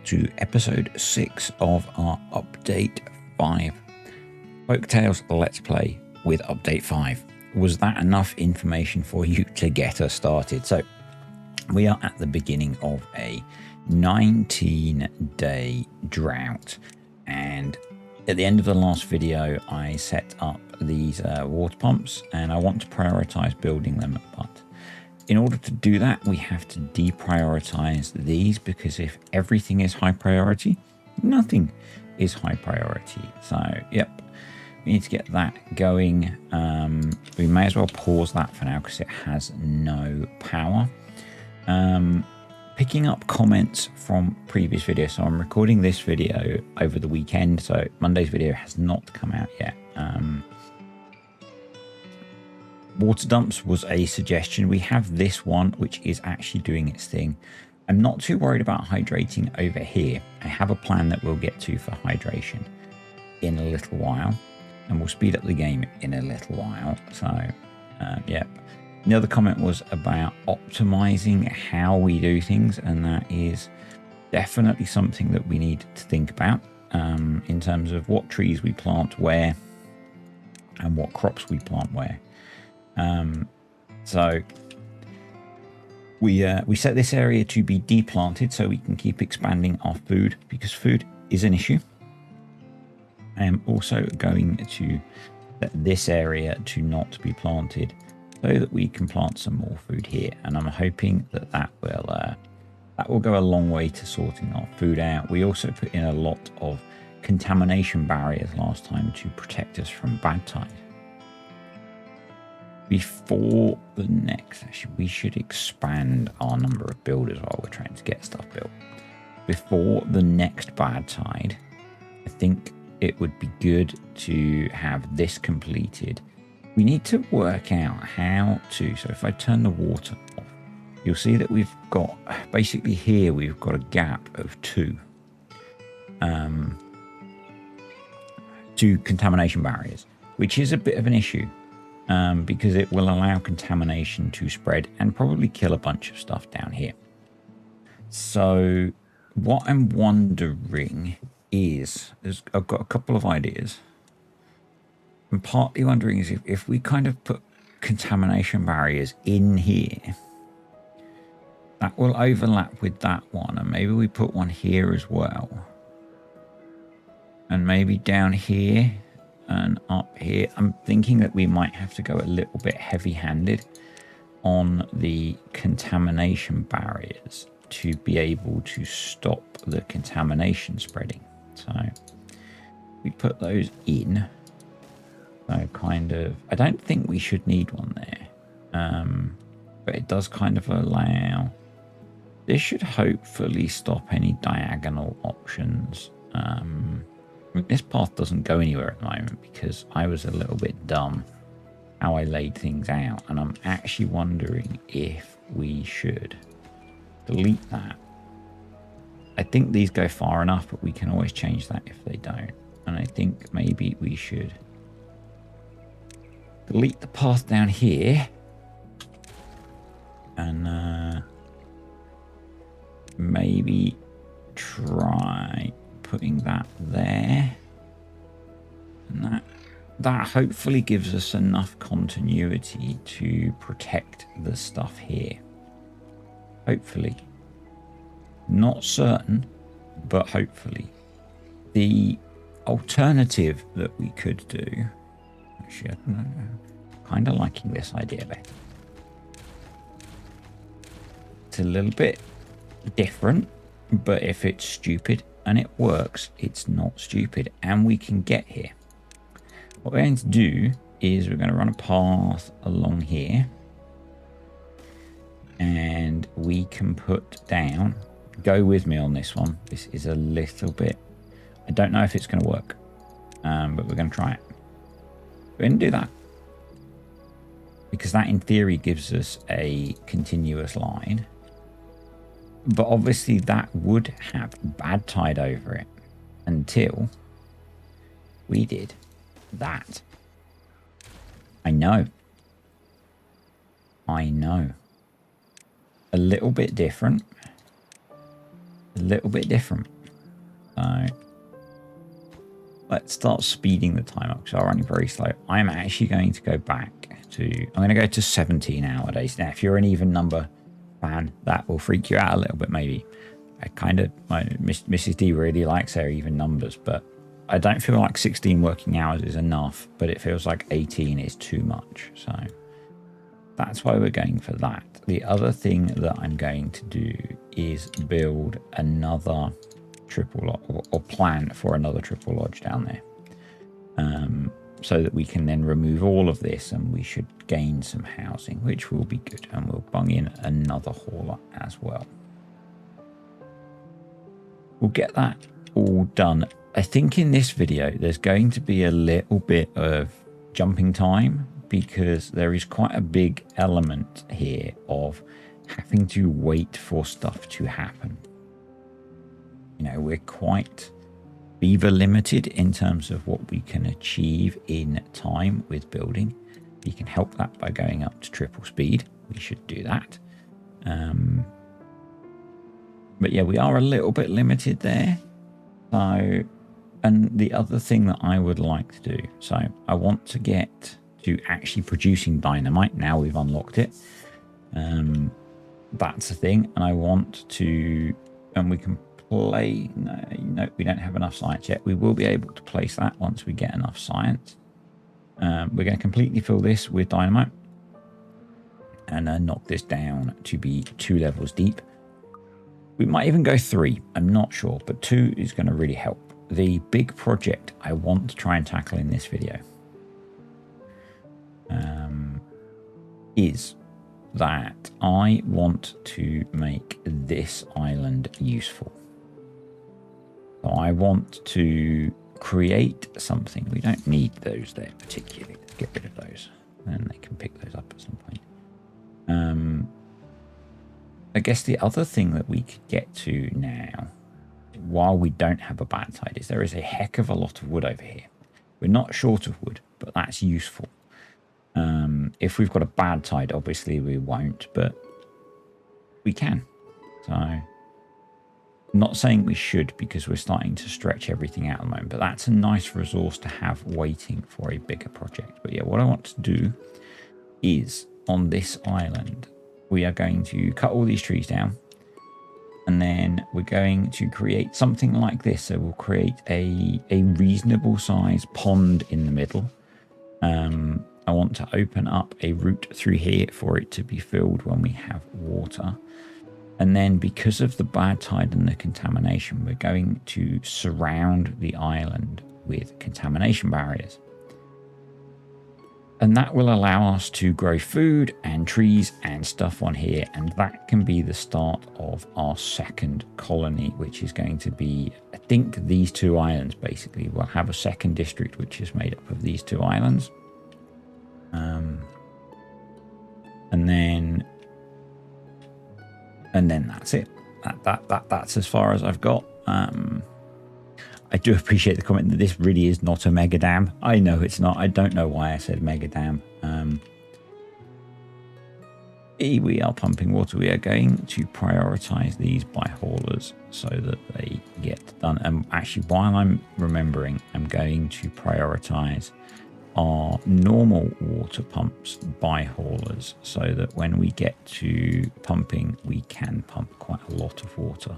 to episode 6 of our update 5. Folktails Let's Play with update 5. Was that enough information for you to get us started? So we are at the beginning of a 19-day drought, and at the end of the last video I set up these water pumps, and I want to prioritize building them, but in order to do that, we have to deprioritize these, because if everything is high priority, nothing is high priority. So, yep, we need to get that going. We may as well pause that for now because it has no power. Picking up comments from previous videos. So I'm recording this video over the weekend, so Monday's video has not come out yet. Water dumps was a suggestion. We have this one, which is actually doing its thing. I'm not too worried about hydrating over here. I have a plan that we'll get to for hydration in a little while, and we'll speed up the game in a little while. So, yep. The other comment was about optimizing how we do things, and that is definitely something that we need to think about in terms of what trees we plant where and what crops we plant where. So we set this area to be deplanted so we can keep expanding our food, because food is an issue. I am also going to set this area to not be planted so that we can plant some more food here, and I'm hoping that that will go a long way to sorting our food out. We also put in a lot of contamination barriers last time to protect us from bad tide. Before the next, actually, we should expand our number of builders while we're trying to get stuff built. Before the next bad tide, I think it would be good to have this completed. We need to work out how to, so if I turn the water off, you'll see that we've got, basically here, we've got a gap of two contamination barriers, which is a bit of an issue. Because it will allow contamination to spread and probably kill a bunch of stuff down here. So what I'm wondering is, I've got a couple of ideas. I'm partly wondering is if we kind of put contamination barriers in here, that will overlap with that one, and maybe we put one here as well. And maybe down here and up here. I'm thinking that we might have to go a little bit heavy-handed on the contamination barriers to be able to stop the contamination spreading. So we put those in. So kind of, I don't think we should need one there, but it does kind of allow, this should hopefully stop any diagonal options. This path doesn't go anywhere at the moment because I was a little bit dumb how I laid things out, and I'm actually wondering if we should delete that. I think these go far enough, but we can always change that if they don't. And I think maybe we should delete the path down here and maybe try putting that there, and that hopefully gives us enough continuity to protect the stuff here. Hopefully. Not certain, but hopefully. The alternative that we could do, actually, I'm kind of liking this idea better. It's a little bit different, but if it's stupid and it works, it's not stupid, and we can get here. What we're going to do is we're going to run a path along here, and we can put down, go with me on this one, this is a little bit, I don't know if it's going to work, but we're going to try it. We're going to do that because that in theory gives us a continuous line. But obviously that would have bad tide over it until we did that. I know. A little bit different. So let's start speeding the time up because I'm running very slow. I'm actually going to go back to, I'm going to go to 70 nowadays. Now, if you're an even number fan, that will freak you out a little bit maybe. Mrs. D really likes her even numbers, but I don't feel like 16 working hours is enough, but it feels like 18 is too much. So that's why we're going for that. The other thing that I'm going to do is build another triple lodge, or plan for another triple lodge down there, so that we can then remove all of this and we should gain some housing, which will be good. And we'll bung in another hauler as well. We'll get that all done. I think in this video there's going to be a little bit of jumping time because there is quite a big element here of having to wait for stuff to happen. You know, we're quite beaver limited in terms of what we can achieve in time with building. You can help that by going up to triple speed. We should do that. But yeah, we are a little bit limited there. So, and the other thing that I would like to do, so I want to get to actually producing dynamite. Now we've unlocked it. That's a thing. And I want to, and we can play, no, we don't have enough science yet. We will be able to place that once we get enough science. We're going to completely fill this with dynamite and knock this down to be 2 levels deep. We might even go 3, I'm not sure, but 2 is going to really help. The big project I want to try and tackle in this video is that I want to make this island useful. So I want to create something. We don't need those there particularly. Let's get rid of those. And they can pick those up at some point. I guess the other thing that we could get to now, while we don't have a bad tide, is there is a heck of a lot of wood over here. We're not short of wood, but that's useful. If we've got a bad tide, obviously we won't, but we can. So I'm not saying we should because we're starting to stretch everything out at the moment, but that's a nice resource to have waiting for a bigger project. But yeah, what I want to do is on this island, we are going to cut all these trees down and then we're going to create something like this. So we'll create a reasonable size pond in the middle. I want to open up a route through here for it to be filled when we have water. And then because of the bad tide and the contamination, we're going to surround the island with contamination barriers. And that will allow us to grow food and trees and stuff on here. And that can be the start of our second colony, which is going to be, I think these 2 islands basically. We'll have a second district, which is made up of these 2 islands. And then that's it. That's as far as I've got. I do appreciate the comment that this really is not a mega dam. I know it's not. I don't know why I said mega dam. We are pumping water. We are going to prioritize these by haulers so that they get done. And actually, while I'm remembering, I'm going to prioritize our normal water pumps by haulers so that when we get to pumping, we can pump quite a lot of water.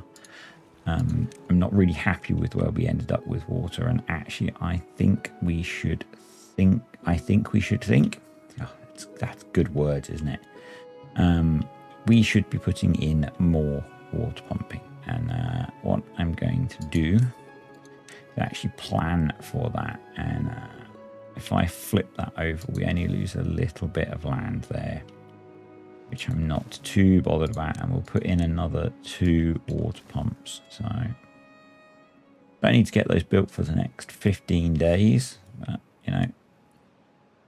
I'm not really happy with where we ended up with water, and actually I think we should think. Oh, that's good words, isn't it? We should be putting in more water pumping, and what I'm going to do is actually plan for that. And if I flip that over, we only lose a little bit of land there, which I'm not too bothered about, and we'll put in another 2 water pumps. So don't need to get those built for the next 15 days, but you know,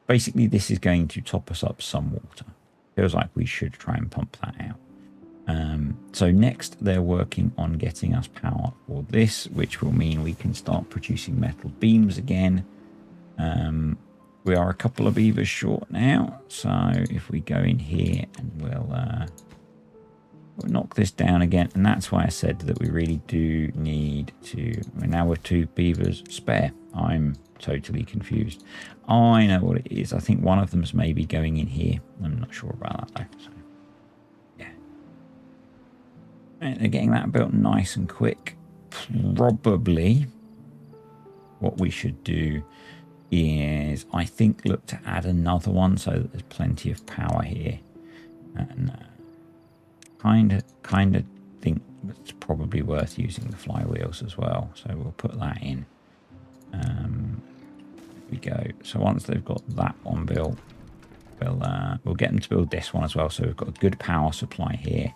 basically this is going to top us up some water. Feels like we should try and pump that out. So next they're working on getting us power for this, which will mean we can start producing metal beams again. We are a couple of beavers short now, so if we go in here and we'll we'll knock this down again. And that's why I said that we really do need to... Now we're 2 beavers spare. I'm totally confused. I know what it is. I think one of them's maybe going in here. I'm not sure about that though. So, yeah. And they're getting that built nice and quick. Probably what we should do is, I think, look to add another one so that there's plenty of power here. And kind of think it's probably worth using the flywheels as well. So we'll put that in. There we go. So once they've got that one built, we'll get them to build this one as well. So we've got a good power supply here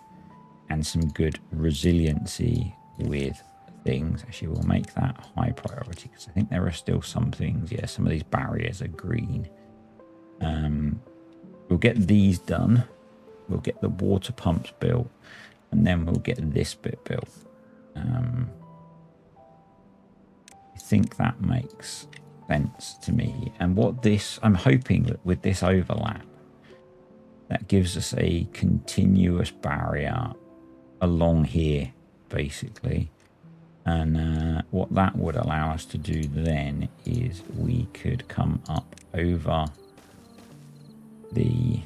and some good resiliency with things. Actually, we'll make that high priority because I think there are still some things. Yeah, some of these barriers are green. We'll get these done. We'll get the water pumps built, and then we'll get this bit built. I think that makes sense to me. And what this, I'm hoping that with this overlap, that gives us a continuous barrier along here, basically. And what that would allow us to do then is we could come up over the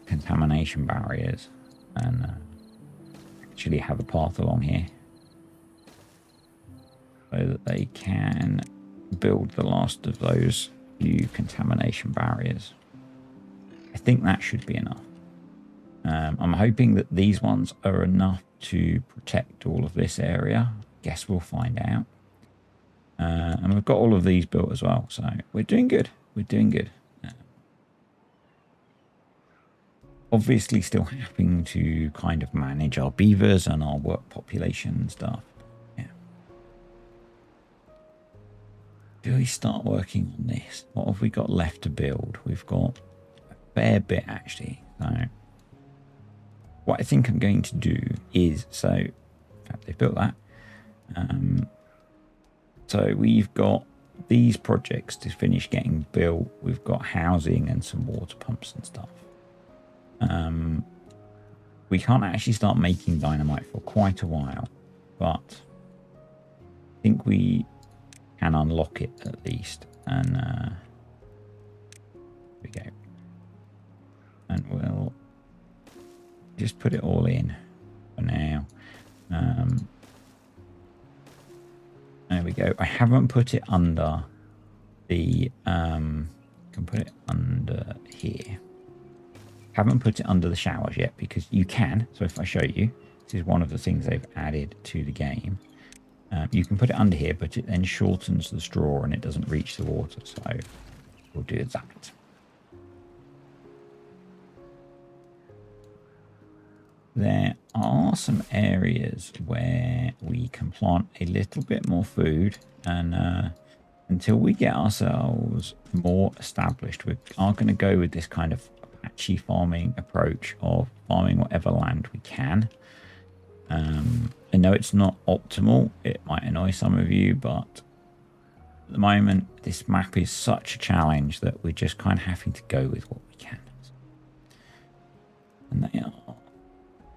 contamination barriers and actually have a path along here so that they can build the last of those few contamination barriers. I think that should be enough. I'm hoping that these ones are enough to protect all of this area. Guess we'll find out. And we've got all of these built as well, so we're doing good. We're doing good. Obviously still having to kind of manage our beavers and our work population and stuff. Yeah. Do we start working on this? What have we got left to build? We've got a fair bit actually. So what I think I'm going to do is, so in fact they've built that. So we've got these projects to finish getting built. We've got housing and some water pumps and stuff. We can't actually start making dynamite for quite a while, but I think we can unlock it at least. And here we go. And we'll just put it all in for now. There we go. I haven't put it under the can put it under here. Haven't put it under the showers yet because you can. So if I show you, this is one of the things they've added to the game. You can put it under here, but it then shortens the straw and it doesn't reach the water. So we'll do that. There are some areas where we can plant a little bit more food, and until we get ourselves more established, we are going to go with this kind of patchy farming approach of farming whatever land we can. I know it's not optimal. It might annoy some of you, but at the moment, this map is such a challenge that we're just kind of having to go with what we can. And they are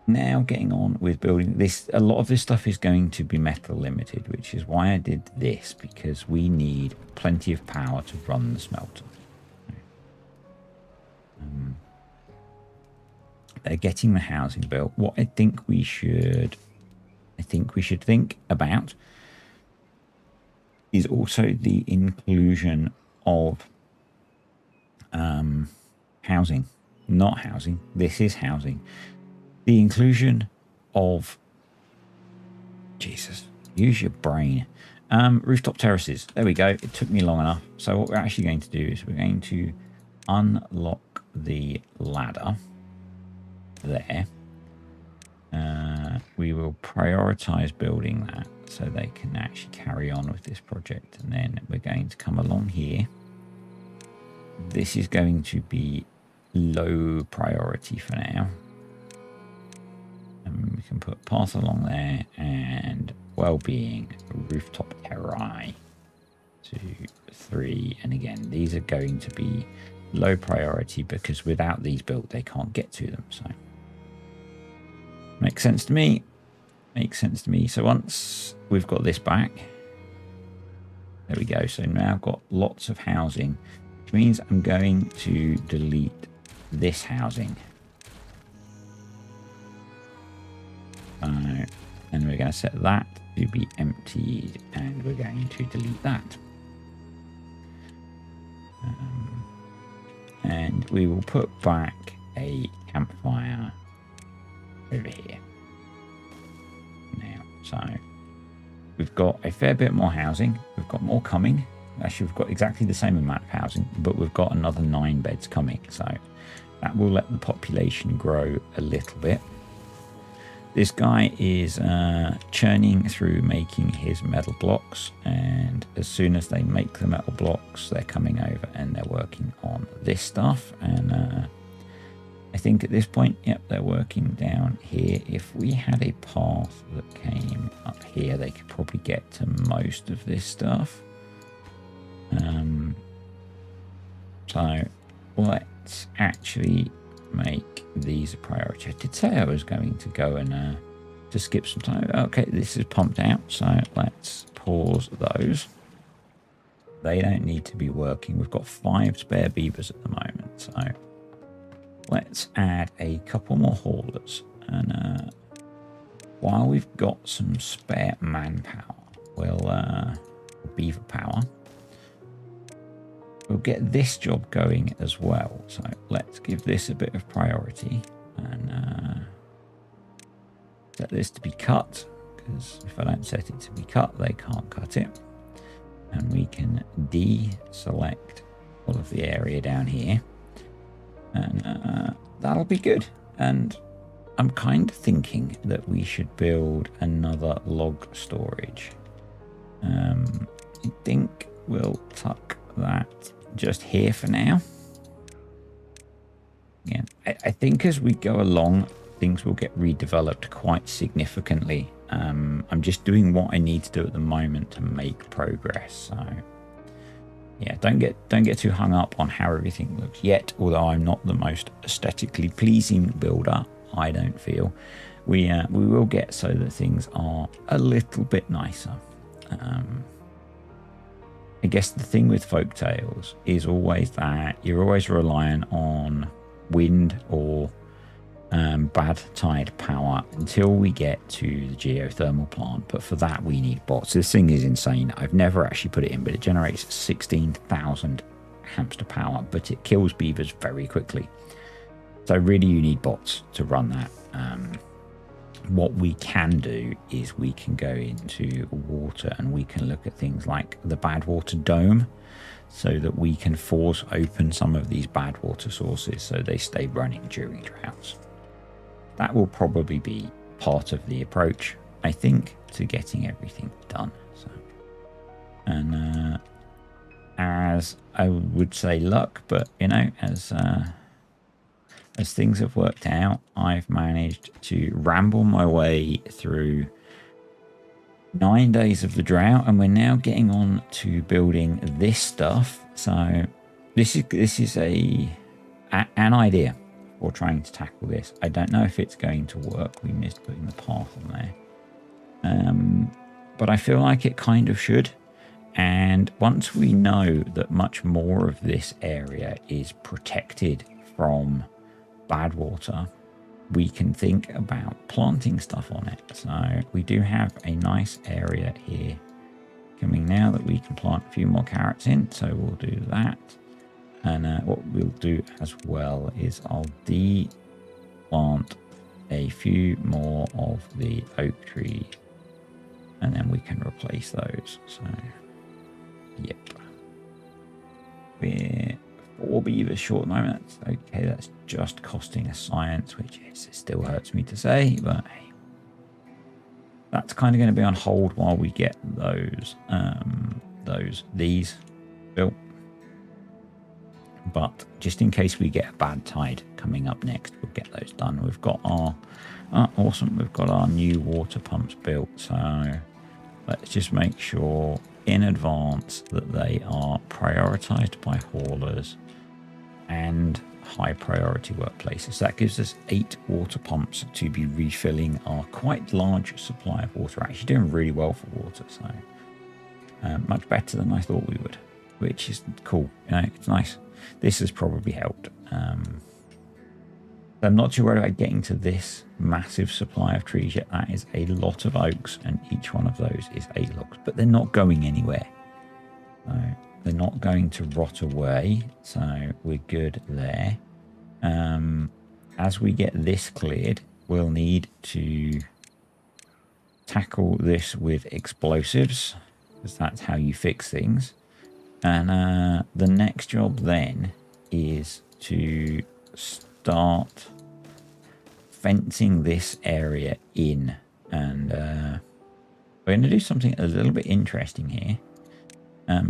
now getting on with building this. A lot of this stuff is going to be metal limited, which is why I did this, because we need plenty of power to run the smelter. They're getting the housing built. What I think we should think about is also the inclusion of housing. Not housing. This is housing. The inclusion of, Jesus, use your brain. Rooftop terraces. There we go. It took me long enough. So what we're actually going to do is we're going to unlock the ladder there. We will prioritize building that so they can actually carry on with this project. And then we're going to come along here. This is going to be low priority for now. And we can put path along there and well-being, rooftop terrain 2, 3. And again, these are going to be low priority because without these built, they can't get to them. So makes sense to me. Makes sense to me. So once we've got this back, there we go. So now I've got lots of housing, which means I'm going to delete this housing. And we're going to set that to be emptied, and we're going to delete that. And we will put back a campfire over here. Now, so we've got a fair bit more housing. We've got more coming. Actually, we've got exactly the same amount of housing, but we've got another 9 beds coming. So that will let the population grow a little bit. This guy is churning through making his metal blocks, and as soon as they make the metal blocks, they're coming over and they're working on this stuff. And I think at this point, yep, they're working down here. If we had a path that came up here, they could probably get to most of this stuff. So let's actually make these a priority. I did say I was going to go and to skip some time. Okay, this is pumped out, so let's pause those. They don't need to be working. We've got 5 spare beavers at the moment, so let's add a couple more haulers. And while we've got some spare manpower, we'll beaver power, we'll get this job going as well. So let's give this a bit of priority and set this to be cut, because if I don't set it to be cut, they can't cut it. And we can deselect all of the area down here, and that'll be good. And I'm kind of thinking that we should build another log storage. I think we'll tuck that just here for now. Yeah, I think as we go along, things will get redeveloped quite significantly. I'm just doing what I need to do at the moment to make progress. So yeah, don't get too hung up on how everything looks yet. Although I'm not the most aesthetically pleasing builder, I don't feel. We will get so that things are a little bit nicer. I guess the thing with Folktails is always that you're always relying on wind or bad tide power until we get to the geothermal plant. But for that, we need bots. This thing is insane. I've never actually put it in, but it generates 16,000 hamster power, but it kills beavers very quickly. So really, you need bots to run that. What we can do is we can go into water and we can look at things like the bad water dome, so that we can force open some of these bad water sources so they stay running during droughts. That will probably be part of the approach, I think, to getting everything done. So, and as I would say luck, but you know, as things have worked out, I've managed to ramble my way through 9 days of the drought, and we're now getting on to building this stuff. So this is an idea for trying to tackle this. I don't know if it's going to work. We missed putting the path on there, but I feel like it kind of should. And once we know that much more of this area is protected from bad water, we can think about planting stuff on it. So we do have a nice area here coming now that we can plant a few more carrots in. So we'll do that. And what we'll do as well is I'll plant a few more of the oak trees, and then we can replace those. So yep, we're 4 beavers short at the moment. That's okay. That's just costing us science, which is, it still hurts me to say, but hey, that's kind of going to be on hold while we get these built. But just in case we get a bad tide coming up next, we'll get those done. We've got our awesome. We've got our new water pumps built. So let's just make sure in advance that they are prioritized by haulers and high priority workplaces. So that gives us 8 water pumps to be refilling our quite large supply of water. Actually doing really well for water, so much better than I thought we would, which is cool. You know, it's nice. This has probably helped. I'm not too worried about getting to this massive supply of trees yet. That is a lot of oaks, and each one of those is 8 logs, but they're not going anywhere. So they're not going to rot away, so we're good there. As we get this cleared, we'll need to tackle this with explosives, because that's how you fix things. And the next job then is to start fencing this area in, and we're going to do something a little bit interesting here,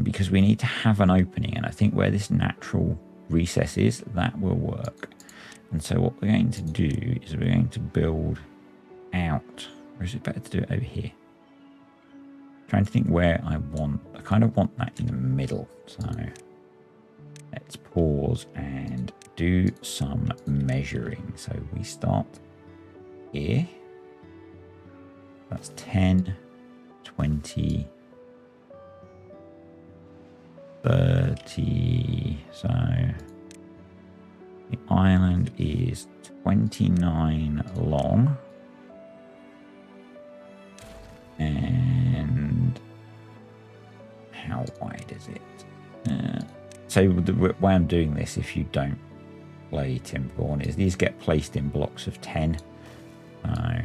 because we need to have an opening, and I think where this natural recess is, that will work. And so what we're going to do is we're going to build out, or is it better to do it over here? Trying to think where I kind of want that in the middle. So let's pause and do some measuring. So we start here. That's 10, 20, 30. So the island is 29 long. And how wide is it? So the way I'm doing this, if you don't play TimberBorn, is these get placed in blocks of 10. So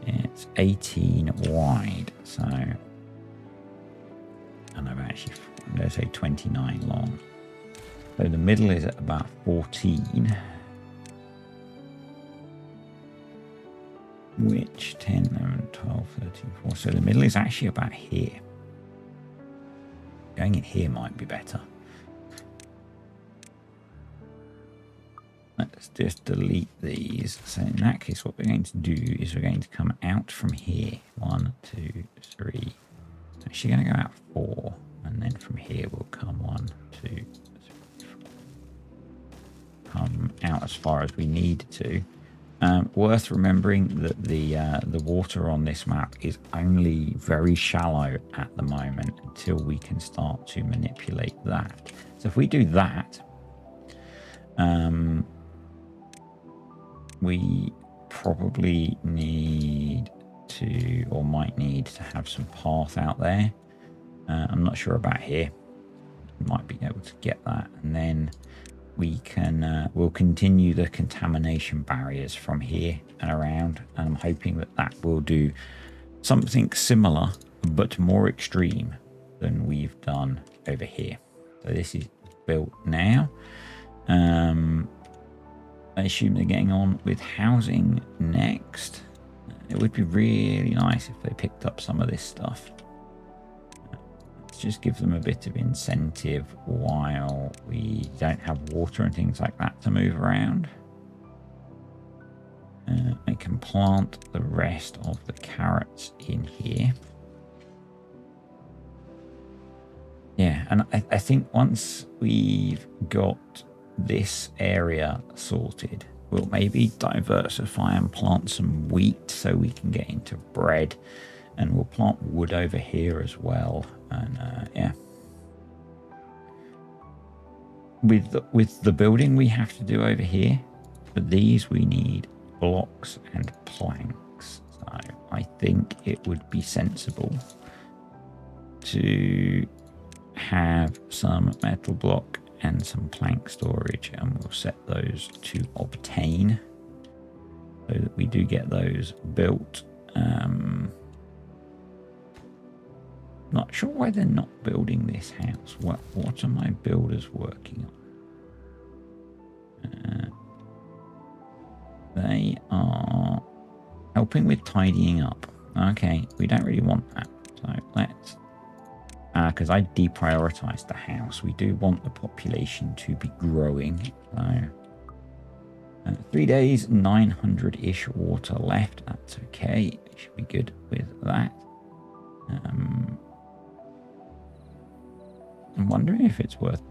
it's 18 wide. So, and I'm going to say 29 long. So the middle is at about 14. Which 10, 11, 12, 13, 14. So the middle is actually about here. Going in here might be better. Let's just delete these. So in that case, what we're going to do is we're going to come out from here. 1, 2, 3. Actually going to go out 4. And then from here we'll come 1, 2, 3, 4. Come out as far as we need to. Worth remembering that the water on this map is only very shallow at the moment until we can start to manipulate that. So if we do that, we probably need to, or might need to, have some path out there. I'm not sure about here. We might be able to get that, and then we can we'll continue the contamination barriers from here and around, and I'm hoping that that will do something similar but more extreme than we've done over here. So this is built now. I assume they're getting on with housing next. It would be really nice if they picked up some of this stuff. Just give them a bit of incentive while we don't have water and things like that to move around. I can plant the rest of the carrots in here. Yeah, and I think once we've got this area sorted, we'll maybe diversify and plant some wheat so we can get into bread. And we'll plant wood over here as well. And yeah, with the building we have to do over here, for these we need blocks and planks. So I think it would be sensible to have some metal block and some plank storage, and we'll set those to obtain so that we do get those built. Not sure why they're not building this house. What are my builders working on? They are helping with tidying up. Okay, we don't really want that. So let's, because I deprioritized the house. We do want the population to be growing. So 3 days, 900-ish water left. That's okay. Should be good with that. I'm wondering if it's worth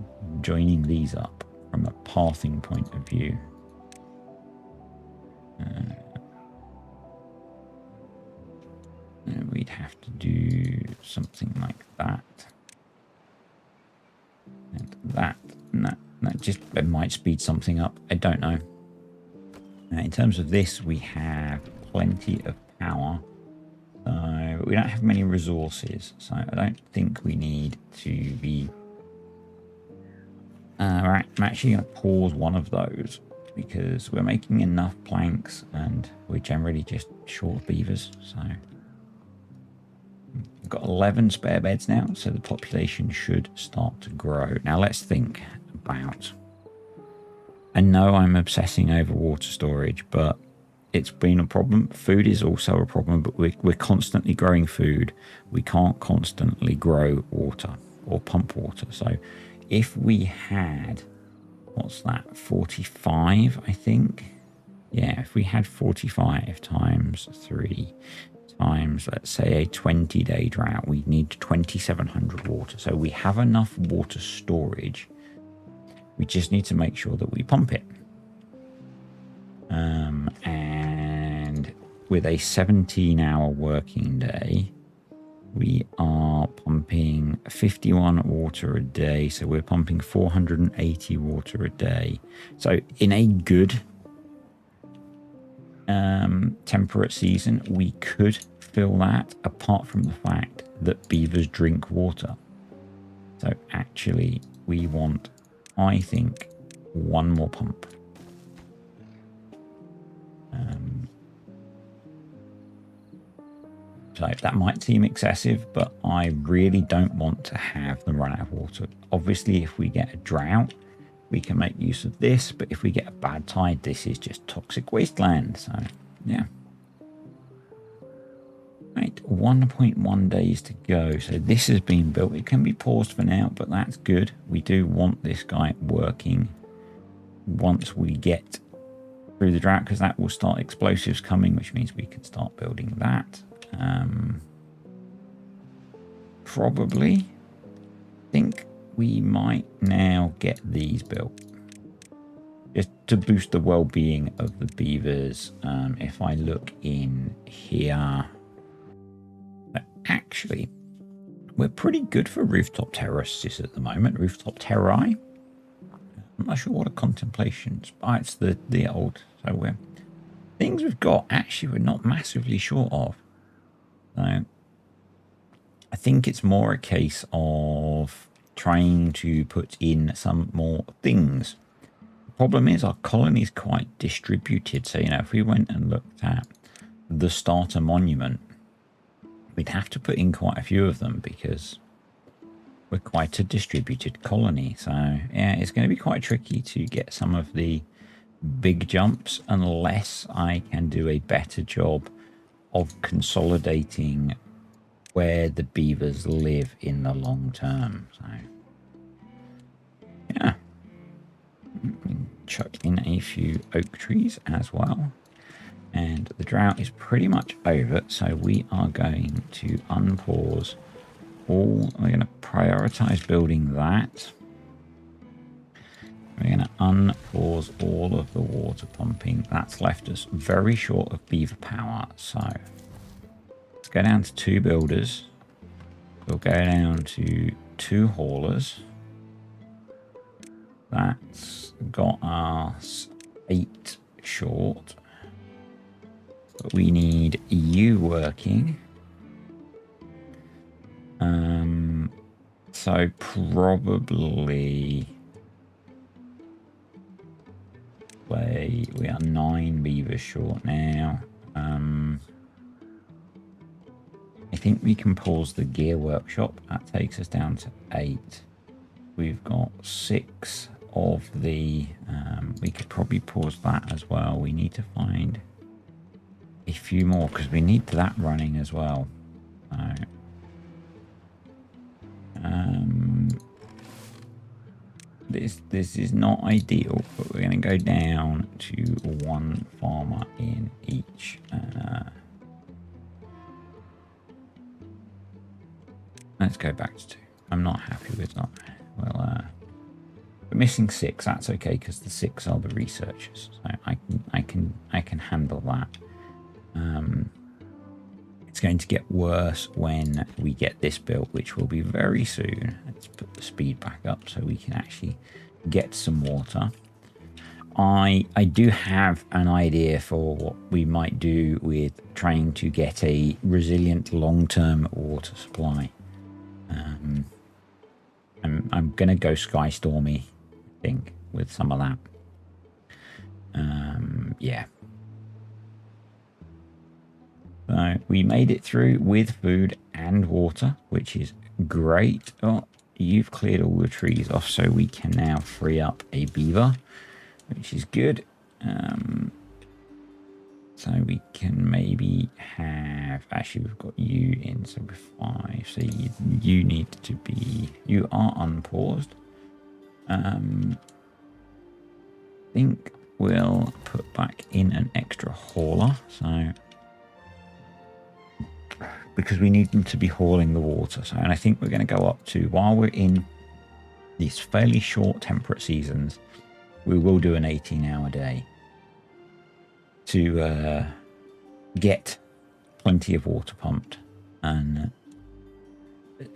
joining these up. from a pathing point of view. We'd have to do something like that. And that. And that just, it might speed something up. I don't know. In terms of this, we have plenty of power. So we don't have many resources. So I don't think we need to be... I'm actually going to pause one of those because we're making enough planks and we're generally just short of beavers. So we've got 11 spare beds now, so the population should start to grow. Now let's think about... I know I'm obsessing over water storage, but it's been a problem. Food is also a problem, but we're constantly growing food. We can't constantly grow water or pump water. So if we had, what's that, 45, I think? Yeah, if we had 45 times 3 times, let's say, a 20-day drought, we'd need 2,700 water. So we have enough water storage. We just need to make sure that we pump it. And with a 17-hour working day, we are pumping 51 water a day. So we're pumping 480 water a day. So in a good temperate season, we could fill that, apart from the fact that beavers drink water. So actually we want, I think, one more pump. So that might seem excessive, but I really don't want to have them run out of water. Obviously, if we get a drought, we can make use of this, but if we get a bad tide, this is just toxic wasteland. So, yeah. Right, 1.1 days to go. So this has been built. It can be paused for now, but that's good. We do want this guy working once we get through the drought, because that will start explosives coming, which means we can start building that. Probably think we might now get these built just to boost the well-being of the beavers. If I look in here, actually we're pretty good for rooftop terraces at the moment. Rooftop terrae, I'm not sure what a contemplations, it's the old, so we're things we've got, actually we're not massively short of. So I think it's more a case of trying to put in some more things. The problem is our colony is quite distributed. So, you know, if we went and looked at the starter monument, we'd have to put in quite a few of them because we're quite a distributed colony. So, yeah, it's going to be quite tricky to get some of the big jumps unless I can do a better job of consolidating where the beavers live in the long term. So yeah, chuck in a few oak trees as well, and the drought is pretty much over, so we are going to unpause all. We're going to prioritize building that. We're going to unpause all of the water pumping. That's left us very short of beaver power. So let's go down to 2 builders. We'll go down to 2 haulers. That's got us 8 short. But we need you working. So probably... we are 9 beavers short now. I think we can pause the gear workshop. That takes us down to 8. We've got 6 of the... we could probably pause that as well. We need to find a few more because we need that running as well. This is not ideal, but we're going to go down to 1 farmer in each. Let's go back to 2. I'm not happy with that. Well, missing 6. That's okay because the 6 are the researchers, so I can handle that. It's going to get worse when we get this built, which will be very soon. Let's put the speed back up so we can actually get some water. I do have an idea for what we might do with trying to get a resilient long-term water supply. I'm going to go Sky Stormy, I think, with some of that. Yeah. So we made it through with food and water, which is great. Oh, you've cleared all the trees off, so we can now free up a beaver, which is good. So we can maybe have... Actually, we've got you in, so we're 5. So you need to be... You are unpaused. I think we'll put back in an extra hauler, so... because we need them to be hauling the water. So, and I think we're going to go up to, while we're in these fairly short temperate seasons, we will do an 18-hour day to get plenty of water pumped. And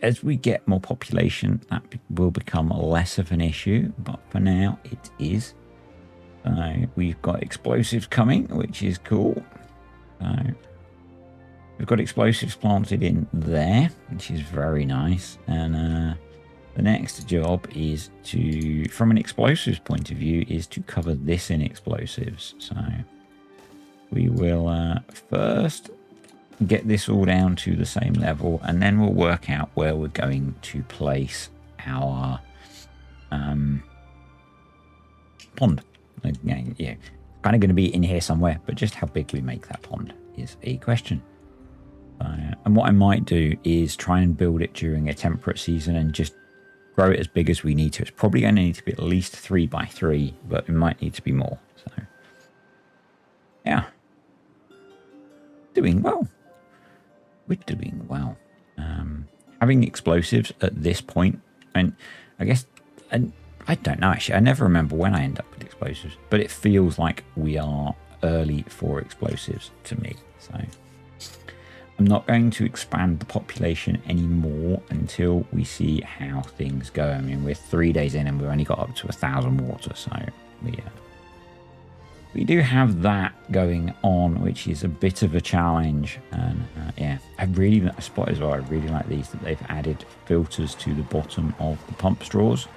as we get more population, that will become less of an issue, but for now it is. We've got explosives coming, which is cool. We've got explosives planted in there, which is very nice. And the next job is to, from an explosives point of view, is to cover this in explosives. So we will first get this all down to the same level, and then we'll work out where we're going to place our pond. Yeah, kind of going to be in here somewhere, but just how big we make that pond is a question. And what I might do is try and build it during a temperate season and just grow it as big as we need to. It's probably going to need to be at least 3 by 3, but it might need to be more. So, yeah. Doing well. We're doing well. Having explosives at this point, and I guess, and I don't know actually, I never remember when I end up with explosives, but it feels like we are early for explosives to me. So I'm not going to expand the population anymore until we see how things go. I mean, we're 3 days in and we've only got up to 1,000 water, so we do have that going on, which is a bit of a challenge. And yeah, I spot as well, I really like these, that they've added filters to the bottom of the pump straws.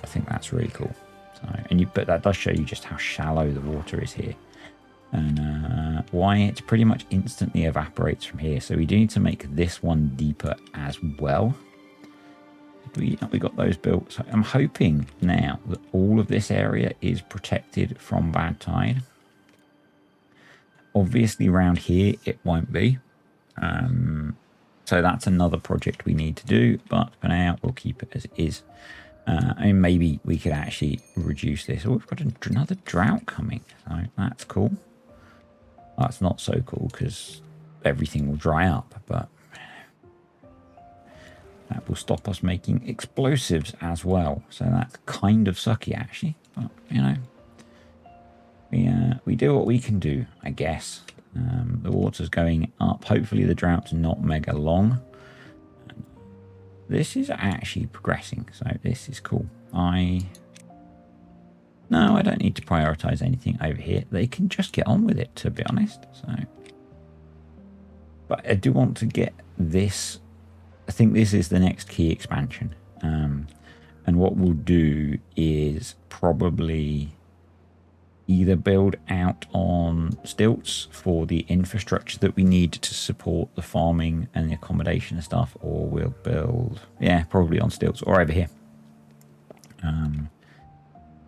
I think that's really cool. So, but that does show you just how shallow the water is here. And why it pretty much instantly evaporates from here. So we do need to make this one deeper as well. We got those built. So I'm hoping now that all of this area is protected from bad tide. Obviously around here it won't be. So that's another project we need to do, but for now we'll keep it as it is. I mean, maybe we could actually reduce this. Oh, we've got another drought coming, so that's cool. That's not so cool because everything will dry up, but that will stop us making explosives as well. So that's kind of sucky, actually. But, you know, we do what we can do, I guess. The water's going up. Hopefully the drought's not mega long. This is actually progressing, so this is cool. No, I don't need to prioritize anything over here. They can just get on with it, to be honest. So, but I do want to get this. I think this is the next key expansion. And what we'll do is probably either build out on stilts for the infrastructure that we need to support the farming and the accommodation and stuff, or we'll build, yeah, probably on stilts or over here.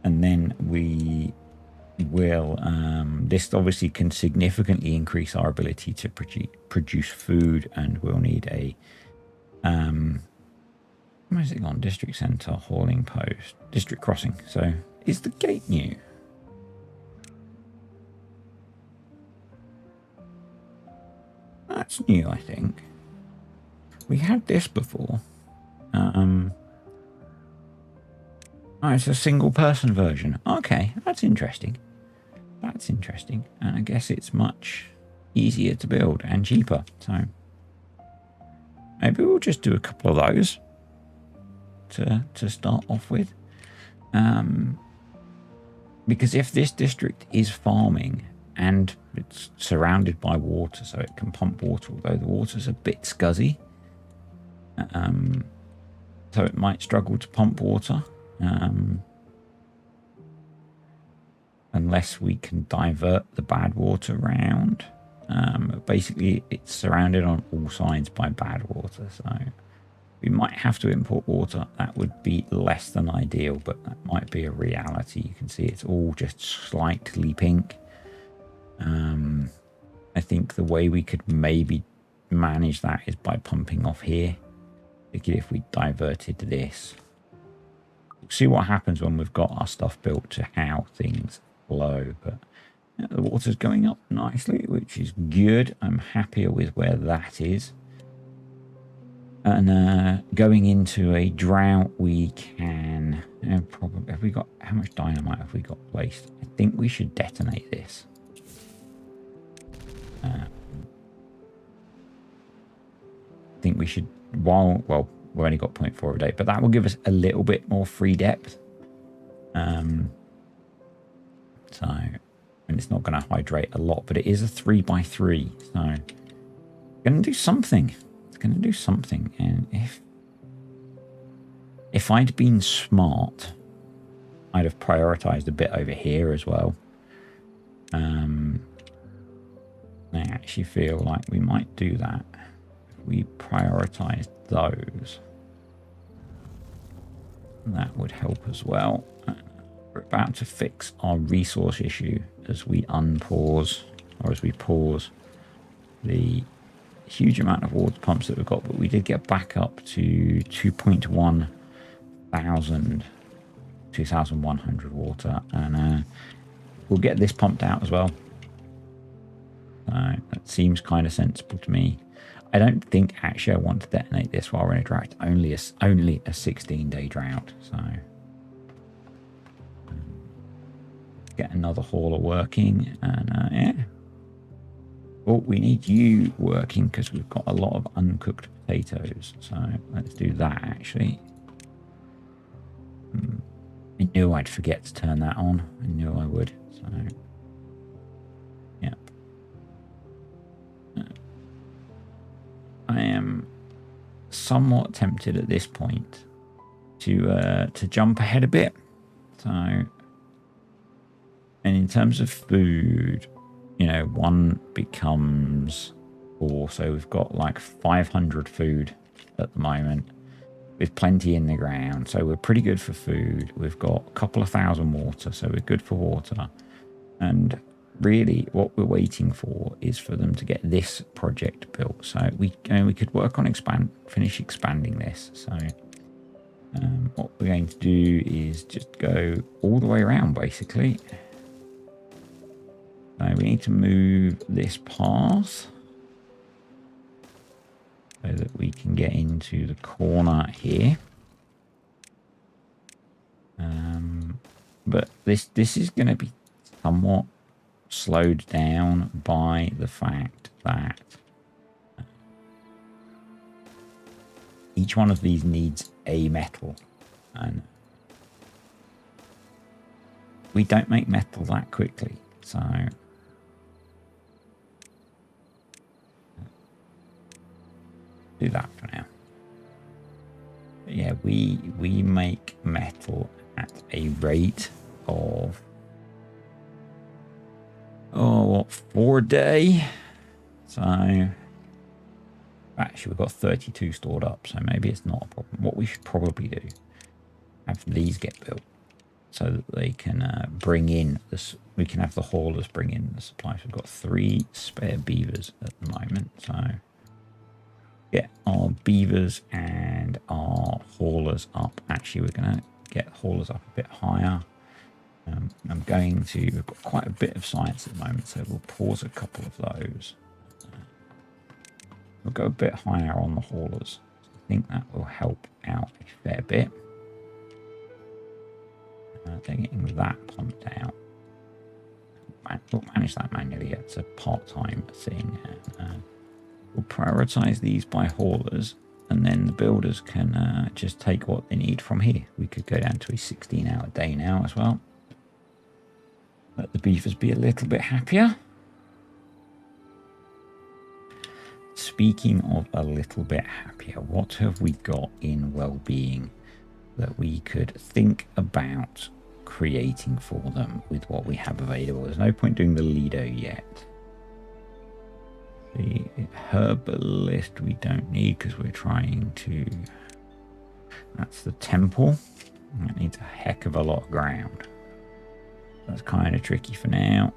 And then we will, this obviously can significantly increase our ability to produce food, and we'll need a, where is it gone? District Centre, hauling post, district crossing. So is the gate new? That's new, I think. We had this before. Oh, it's a single person version. Okay, that's interesting. That's interesting. And I guess it's much easier to build and cheaper. So maybe we'll just do a couple of those to start off with. Because if this district is farming and it's surrounded by water, so it can pump water, although the water's a bit scuzzy, so it might struggle to pump water. Unless we can divert the bad water around. Basically, it's surrounded on all sides by bad water, so we might have to import water. That would be less than ideal, but that might be a reality. You can see it's all just slightly pink. I think the way we could maybe manage that is by pumping off here. Particularly if we diverted this. We'll see what happens when we've got our stuff built to how things flow, but yeah, the water's going up nicely, which is good. I'm happier with where that is. And going into a drought, we can probably, have we got, how much dynamite have we got placed? I think we should detonate this. I think we should, well, we've only got 0.4 a day, but that will give us a little bit more free depth. So, and it's not going to hydrate a lot, but it is a 3x3, so it's going to do something. It's going to do something. And if I'd been smart, I'd have prioritized a bit over here as well. I actually feel like we might do that if we prioritize those. That would help as well. We're about to fix our resource issue as we unpause, or as we pause the huge amount of water pumps that we've got, but we did get back up to 2.1 thousand, 2,100 water, and we'll get this pumped out as well. That seems kind of sensible to me. I don't think actually I want to detonate this while we're in a drought. Only a 16-day drought, so get another hauler working, and yeah. Oh, we need you working because we've got a lot of uncooked potatoes. So let's do that actually. I knew I'd forget to turn that on. I knew I would. So, yep. I am somewhat tempted at this point to jump ahead a bit. So, and in terms of food, you know, one becomes 4. So we've got like 500 food at the moment, with plenty in the ground. So we're pretty good for food. We've got a couple of thousand water, so we're good for water. And really what we're waiting for is for them to get this project built. So we could work on finish expanding this. So what we're going to do is just go all the way around basically. So we need to move this path so that we can get into the corner here. But this is going to be somewhat slowed down by the fact that each one of these needs a metal, and we don't make metal that quickly. So do that for now. But yeah, we make metal at a rate of 4 a day. So actually we've got 32 stored up, so maybe it's not a problem. What we should probably do, have these get built so that they can bring in this. We can have the haulers bring in the supplies. We've got 3 spare beavers at the moment, so get our beavers and our haulers up. Actually, we're going to get haulers up a bit higher. We've got quite a bit of science at the moment, so we'll pause a couple of those. We'll go a bit higher on the haulers. I think that will help out a fair bit. They're getting that pumped out. We'll manage that manually. It's a part-time thing. And, we'll prioritize these by haulers, and then the builders can just take what they need from here. We could go down to a 16-hour day now as well. Let the beavers be a little bit happier. Speaking of a little bit happier, what have we got in well-being that we could think about creating for them with what we have available? There's no point doing the Lido yet. The herbalist we don't need because we're trying to... That's the temple. That needs a heck of a lot of ground. That's kind of tricky for now.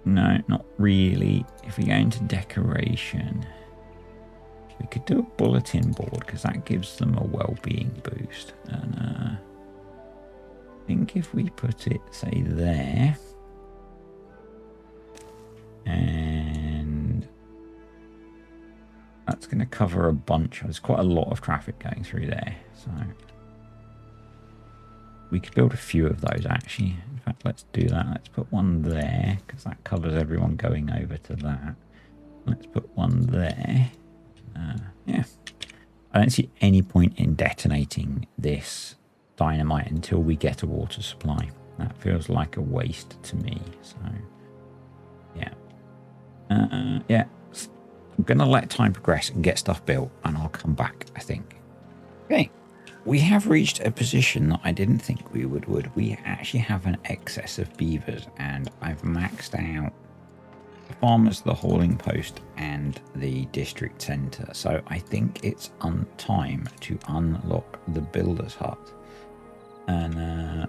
No, not really. If we go into decoration, we could do a bulletin board because that gives them a well-being boost. And I think if we put it, say, there, and that's going to cover a bunch. There's quite a lot of traffic going through there, so we could build a few of those actually. In fact, let's do that. Let's put one there because that covers everyone going over to that. Let's put one there. Yeah, I don't see any point in detonating this dynamite until we get a water supply. That feels like a waste to me. So yeah, yeah. I'm gonna let time progress and get stuff built, and I'll come back, I think. Okay. We have reached a position that I didn't think we would. We actually have an excess of beavers, and I've maxed out the farmers, the hauling post, and the district centre. So I think it's on time to unlock the builder's hut and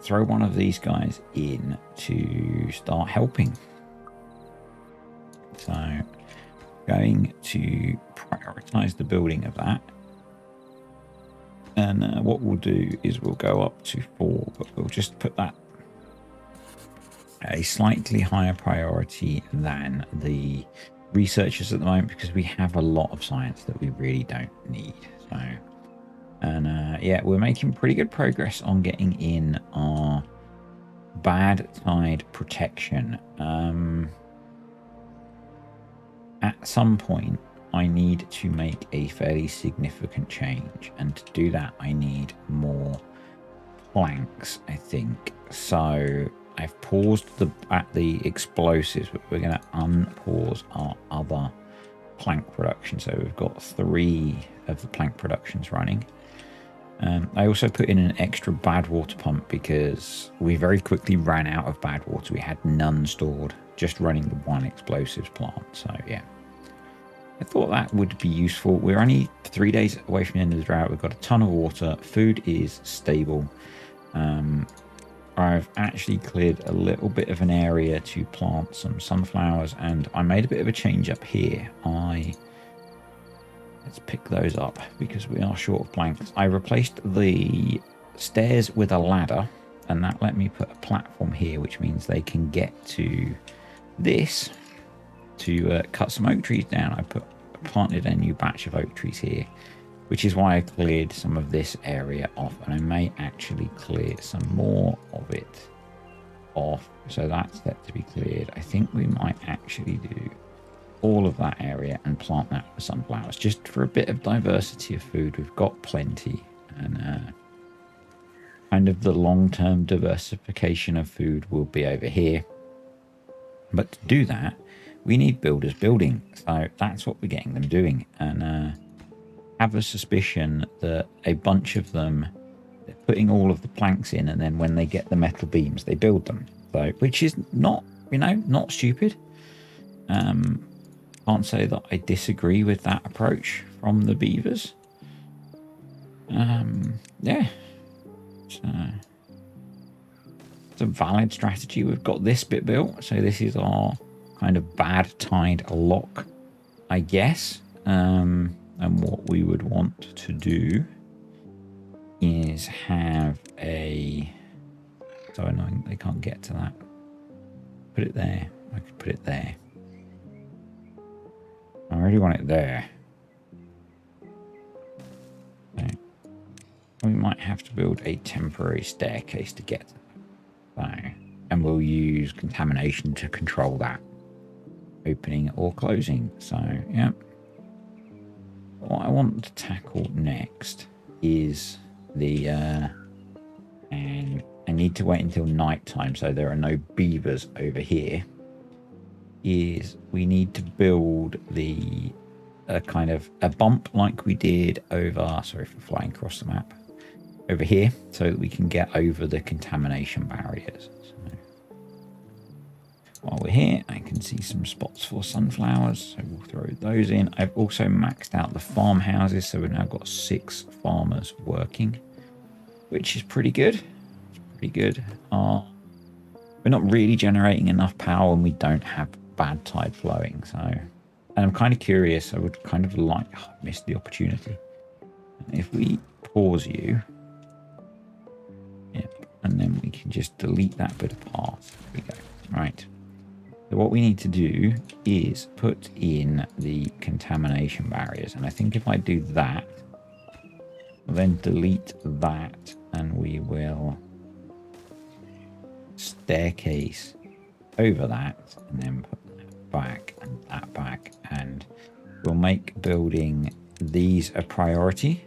throw one of these guys in to start helping. So going to prioritise the building of that. And what we'll do is we'll go up to 4, but we'll just put that a slightly higher priority than the researchers at the moment, because we have a lot of science that we really don't need. So, and yeah, we're making pretty good progress on getting in our bad tide protection. At some point, I need to make a fairly significant change, and to do that I need more planks, I think. So I've paused at the explosives, but we're going to unpause our other plank production. So we've got 3 of the plank productions running. I also put in an extra bad water pump because we very quickly ran out of bad water. We had none stored, just running the 1 explosives plant. So yeah, I thought that would be useful. We're only 3 days away from the end of the drought. We've got a ton of water. Food is stable. I've actually cleared a little bit of an area to plant some sunflowers, and I made a bit of a change up here. Let's pick those up because we are short of planks. I replaced the stairs with a ladder, and that let me put a platform here, which means they can get to this to cut some oak trees down. I planted a new batch of oak trees here, which is why I cleared some of this area off, and I may actually clear some more of it off. So that's set to be cleared. I think we might actually do all of that area and plant that with sunflowers, just for a bit of diversity of food. We've got plenty, and kind of the long-term diversification of food will be over here. But to do that, we need builders building. So that's what we're getting them doing. And have a suspicion that a bunch of them, they're putting all of the planks in, and then when they get the metal beams, they build them. So, which is not, not stupid. Can't say that I disagree with that approach from the beavers. Yeah. It's a valid strategy. We've got this bit built. So this is our kind of bad tide lock, I guess. And what we would want to do is have a... So annoying, they can't get to that. Put it there. I could put it there. I really want it there. Okay. we might have to build a temporary staircase to get there. And we'll use contamination to control that, opening or closing. So, yeah. What I want to tackle next is the, and I need to wait until night time so there are no beavers over here, is we need to build the kind of a bump like we did over, sorry for flying across the map, over here, so that we can get over the contamination barriers. So, while we're here, I can see some spots for sunflowers, so we'll throw those in. I've also maxed out the farmhouses, so we've now got 6 farmers working, which is pretty good. It's pretty good. We're not really generating enough power and we don't have bad tide flowing, so... And I'm kind of curious, I would kind of like... Oh, I missed the opportunity. If we pause you... Yep, and then we can just delete that bit of path. There we go. Right. So what we need to do is put in the contamination barriers. And I think if I do that, we'll then delete that, and we will staircase over that, and then put that back and that back, and we'll make building these a priority,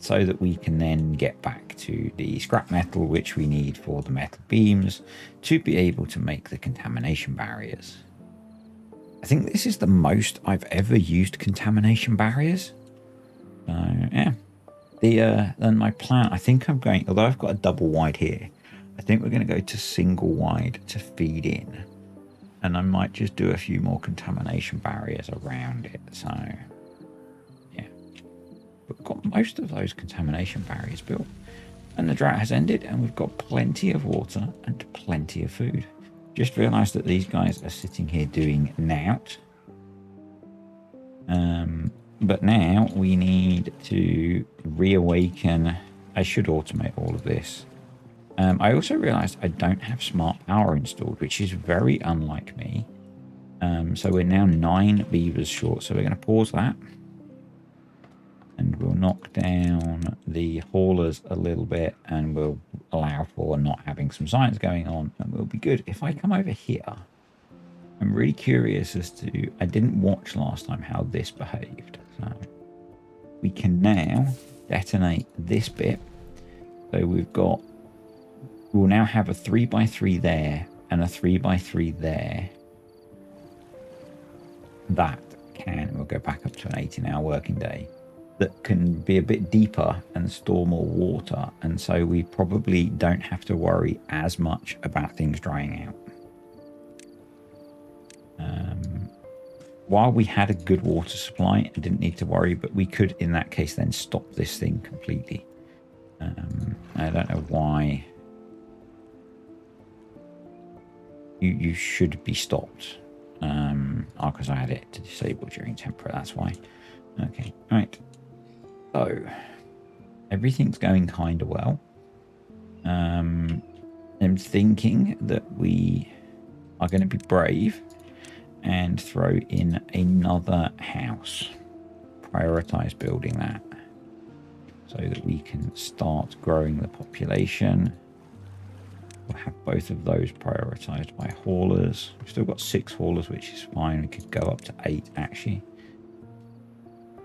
so that we can then get back to the scrap metal which we need for the metal beams to be able to make the contamination barriers. I think this is the most I've ever used contamination barriers. So yeah, then my plan, I think I'm going, although I've got a double wide here, I think we're going to go to single wide to feed in, and I might just do a few more contamination barriers around it. So yeah, we've got most of those contamination barriers built, and the drought has ended, and we've got plenty of water and plenty of food. Just realized that these guys are sitting here doing nout. But now we need to reawaken. I should automate all of this. I also realized I don't have smart power installed, which is very unlike me. So we're now 9 beavers short. So we're going to pause that. And we'll knock down the haulers a little bit, and we'll allow for not having some science going on, and we'll be good. If I come over here, I'm really curious as to, I didn't watch last time how this behaved. So we can now detonate this bit. So we'll now have a 3x3 there and a 3x3 there. That can, we'll go back up to an 18-hour working day, that can be a bit deeper and store more water, and so we probably don't have to worry as much about things drying out. While we had a good water supply and didn't need to worry, but we could in that case then stop this thing completely. I don't know why you should be stopped. Because I had it to disable during temperate, that's why. Okay, right. So everything's going kind of well. I'm thinking that we are going to be brave and throw in another house. Prioritize building that so that we can start growing the population. We'll have both of those prioritized by haulers. We've still got 6 haulers, which is fine. We could go up to 8 actually.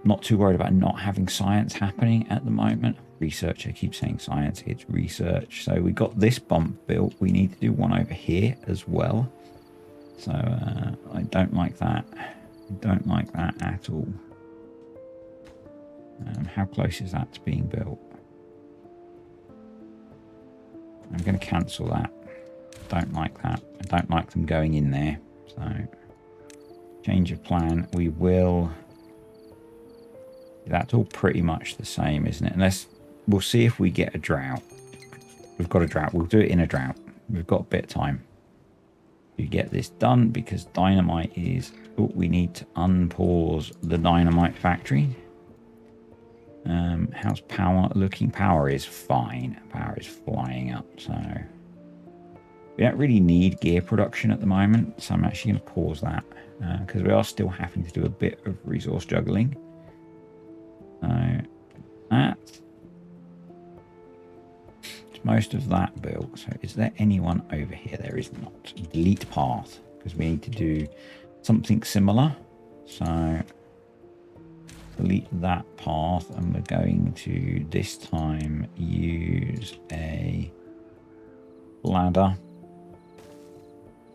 Not too worried about not having science happening at the moment. Research, I keep saying science, it's research. So we got this bump built. We need to do one over here as well. So I don't like that. I don't like that at all. How close is that to being built? I'm going to cancel that. Don't like that. I don't like them going in there. So change of plan. We will... That's all pretty much the same, isn't it? Unless we'll see if we get a drought. We've got a drought. We'll do it in a drought. We've got a bit of time to get this done because dynamite is... Oh, we need to unpause the dynamite factory. How's power looking? Power is fine. Power is flying up. So we don't really need gear production at the moment. So I'm actually going to pause that because we are still having to do a bit of resource juggling. So that, most of that built. So is there anyone over here? There is not. Delete path, because we need to do something similar. So delete that path, and we're going to this time use a ladder,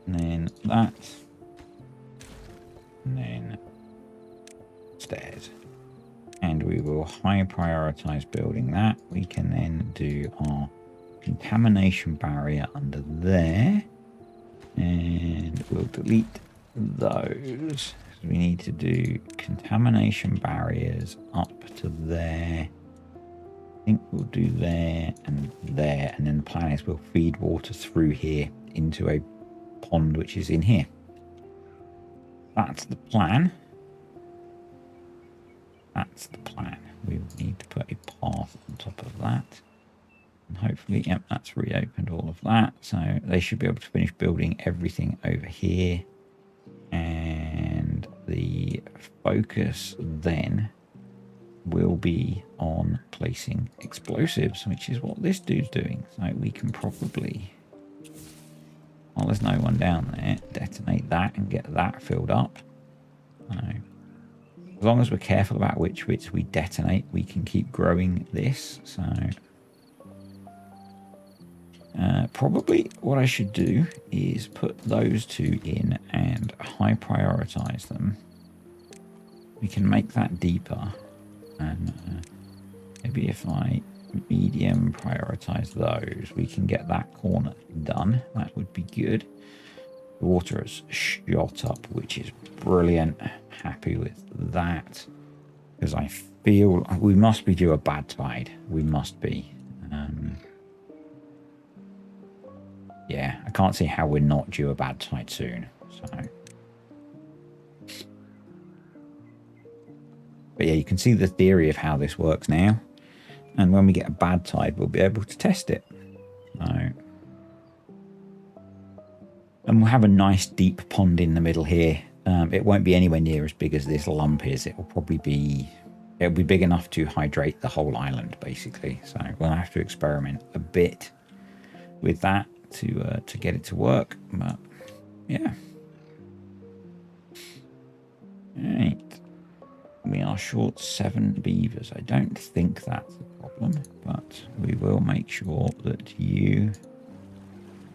and then that, and then stairs. And we will high prioritize building that. We can then do our contamination barrier under there, and we'll delete those. So we need to do contamination barriers up to there. I think we'll do there, and then the plan is we'll feed water through here into a pond which is in here. That's the plan. That's the plan. We will need to put a path on top of that. And hopefully, yep, that's reopened all of that. So they should be able to finish building everything over here. And the focus then will be on placing explosives, which is what this dude's doing. So we can probably, while there's no one down there, detonate that and get that filled up. So, as long as we're careful about which bits we detonate, we can keep growing this. So probably what I should do is put those two in and high prioritize them. We can make that deeper, and maybe if I medium prioritize those, we can get that corner done. That would be good. The water has shot up, which is brilliant. Happy with that, because I feel we must be due a bad tide. We must be. Yeah, I can't see how we're not due a bad tide soon. So, but yeah, you can see the theory of how this works now. And when we get a bad tide, we'll be able to test it. So, and we'll have a nice deep pond in the middle here. It won't be anywhere near as big as this lump is. It will probably be, it'll be big enough to hydrate the whole island, basically. So we'll have to experiment a bit with that to get it to work. But yeah. Right. We are short 7 beavers. I don't think that's a problem, but we will make sure that you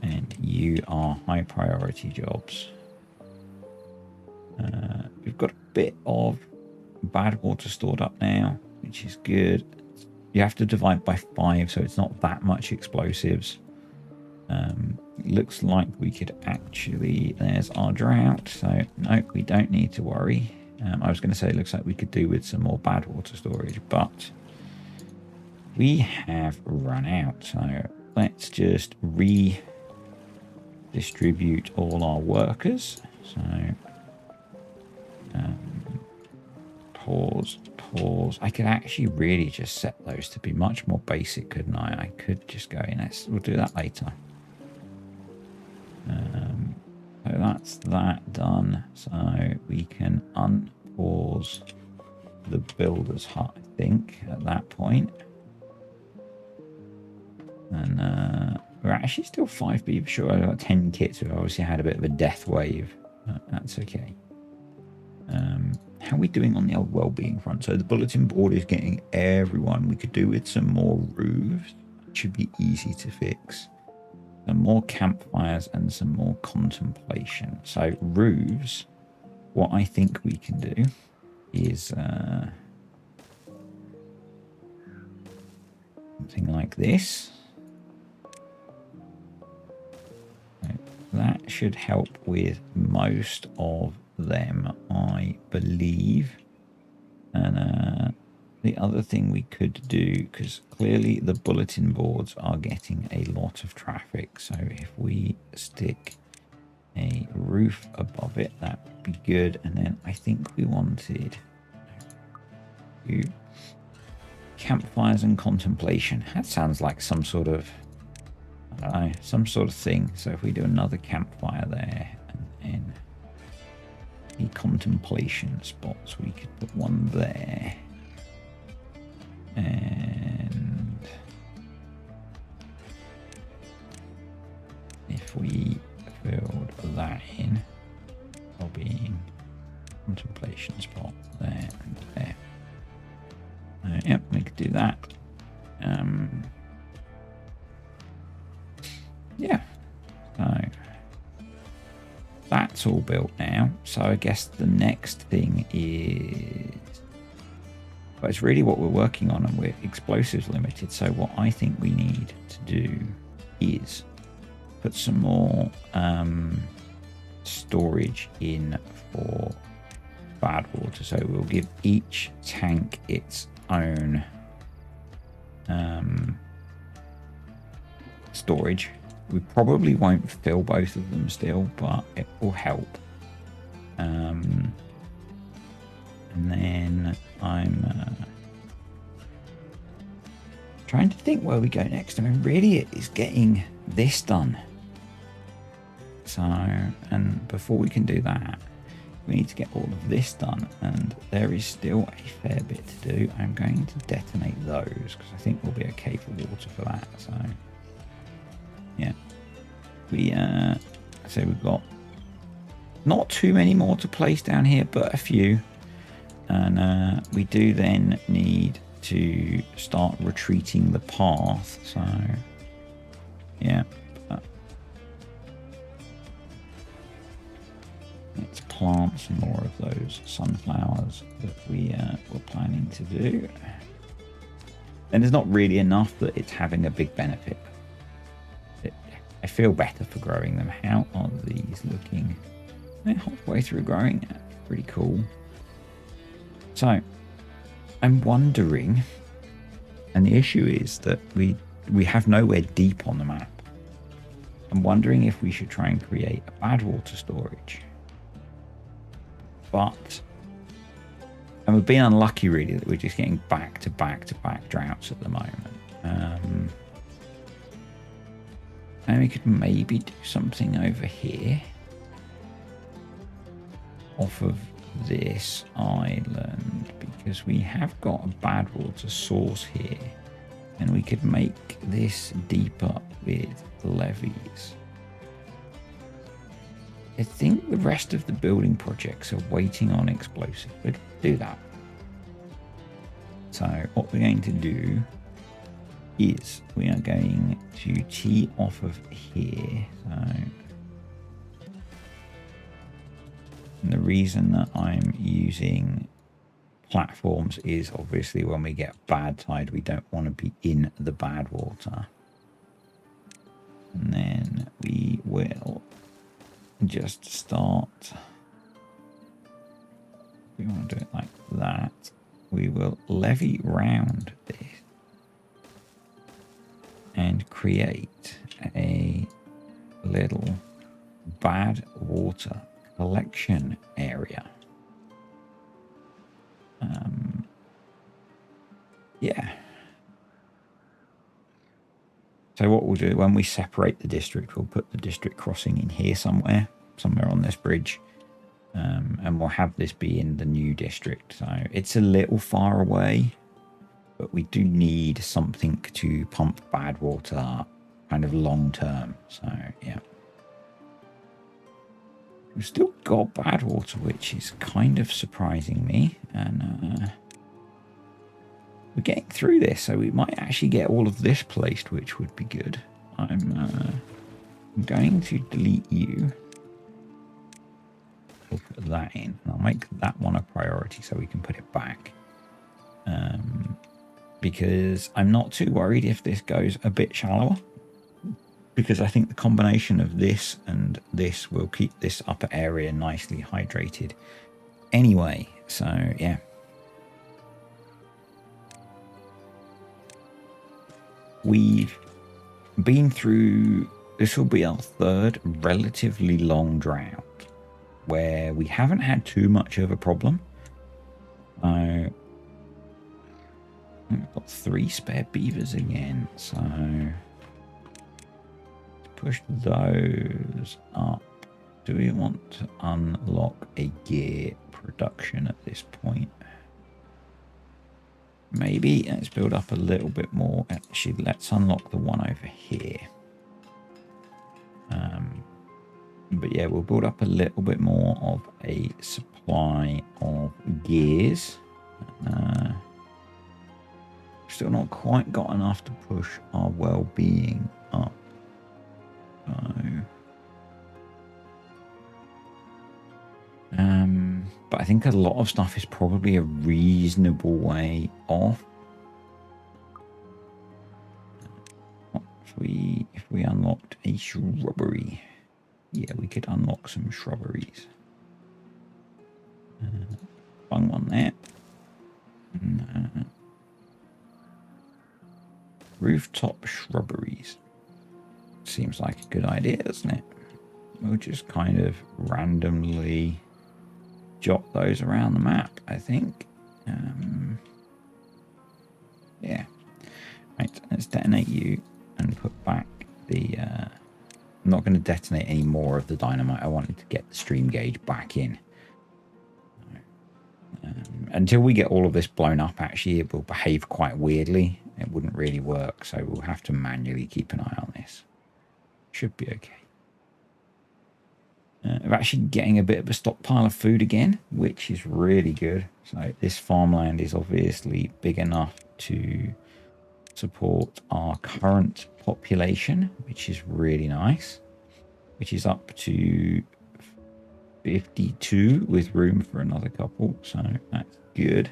and you are high priority jobs. We've got a bit of bad water stored up now, which is good. You have to divide by 5, so it's not that much explosives. Looks like we could actually, there's our drought, so no, we don't need to worry. I was going to say it looks like we could do with some more bad water storage, but we have run out. So let's just redistribute all our workers. So pause. I could actually really just set those to be much more basic, couldn't I? I could just go in. We'll do that later. So that's that done. So we can unpause the builder's hut, I think, at that point. And we're actually still 5 beaver short. I've got 10 kits. We've obviously had a bit of a death wave. That's okay. How are we doing on the old well-being front? So the bulletin board is getting everyone. We could do with some more roofs. It should be easy to fix. Some more campfires and some more contemplation. So roofs, what I think we can do is something like this. That should help with most of them, I believe. And the other thing we could do, because clearly the bulletin boards are getting a lot of traffic, so if we stick a roof above it, that would be good. And then I think we wanted to campfires and contemplation. That sounds like some sort of, I don't know, some sort of thing. So if we do another campfire there, and then the contemplation spots, we could put one there. And if we filled that in, well-being, contemplation spot there and there. Yep, we could do that. Yeah, so that's all built now. So I guess the next thing is, but it's really what we're working on, and we're explosives limited. So what I think we need to do is put some more storage in for bad water. So we'll give each tank its own storage. We probably won't fill both of them still, but it will help. And then I'm trying to think where we go next. I mean, really, it is getting this done. So, and before we can do that, we need to get all of this done, and there is still a fair bit to do. I'm going to detonate those because I think we'll be okay for water for that. So, yeah, so we've got not too many more to place down here, but a few, and we do then need to start retreating the path. So, yeah. Let's plant some more of those sunflowers that we were planning to do. And there's not really enough that it's having a big benefit. I feel better for growing them. How are these looking? They're halfway through growing. Pretty cool. So I'm wondering, and the issue is that we have nowhere deep on the map. I'm wondering if we should try and create a bad water storage. But, and we've been unlucky really that we're just getting back to back droughts at the moment. And we could maybe do something over here off of this island, because we have got a bad water source here, and we could make this deeper with levees. I think the rest of the building projects are waiting on explosives. We could do that. So what we're going to do is we are going to tee off of here. So, and the reason that I'm using platforms is obviously when we get bad tide, we don't want to be in the bad water. And then we will just start. We want to do it like that. We will levee round this and create a little bad water collection area. Yeah. So what we'll do when we separate the district, we'll put the district crossing in here somewhere on this bridge. And we'll have this be in the new district. So it's a little far away, but we do need something to pump bad water kind of long term. So yeah. We've still got bad water, which is kind of surprising me. And we're getting through this, so we might actually get all of this placed, which would be good. I'm going to delete you. We'll put that in. I'll make that one a priority so we can put it back. Because I'm not too worried if this goes a bit shallower. Because I think the combination of this and this will keep this upper area nicely hydrated anyway. So, yeah. We've been through, this will be our third relatively long drought where we haven't had too much of a problem. We've got 3 spare beavers again, so push those up. Do we want to unlock a gear production at this point? Maybe let's build up a little bit more. Actually, let's unlock the one over here. But yeah, we'll build up a little bit more of a supply of gears. Still not quite got enough to push our well-being up. But I think a lot of stuff is probably a reasonable way off. If we unlocked a shrubbery, yeah, we could unlock some shrubberies. Bung one there. Rooftop shrubberies. Seems like a good idea, doesn't it? We'll just kind of randomly jot those around the map, I think. Yeah. Right, let's detonate you and put back the... I'm not going to detonate any more of the dynamite. I wanted to get the stream gauge back in. Until we get all of this blown up, actually, it will behave quite weirdly. It wouldn't really work, so we'll have to manually keep an eye on this. Should be okay. We're actually getting a bit of a stockpile of food again, which is really good. So this farmland is obviously big enough to support our current population, which is really nice, which is up to 52 with room for another couple. So that's good.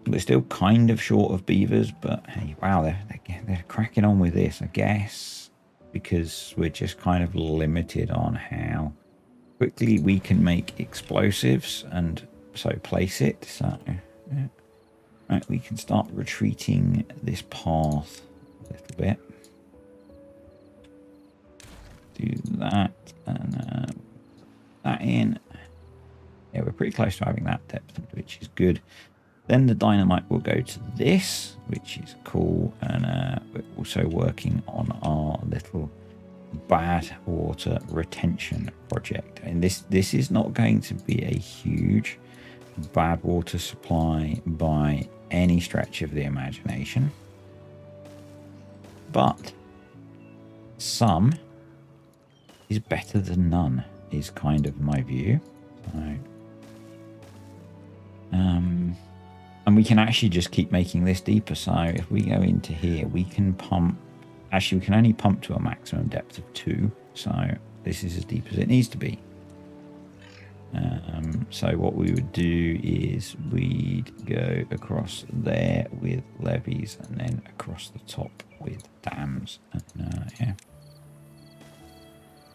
We're still kind of short of beavers, but hey, wow, they're cracking on with this, I guess, because we're just kind of limited on how quickly we can make explosives and so place it. So, yeah. Right, we can start retreating this path a little bit. Do that and that in. Yeah, we're pretty close to having that depth, which is good. Then the dynamite will go to this, which is cool. And we're also working on our little bad water retention project. And this is not going to be a huge bad water supply by any stretch of the imagination. But some is better than none, is kind of my view. So, and we can actually just keep making this deeper. So if we go into here, we can pump. Actually, we can only pump to a maximum depth of 2. So this is as deep as it needs to be. So what we would do is we'd go across there with levees and then across the top with dams. And, yeah.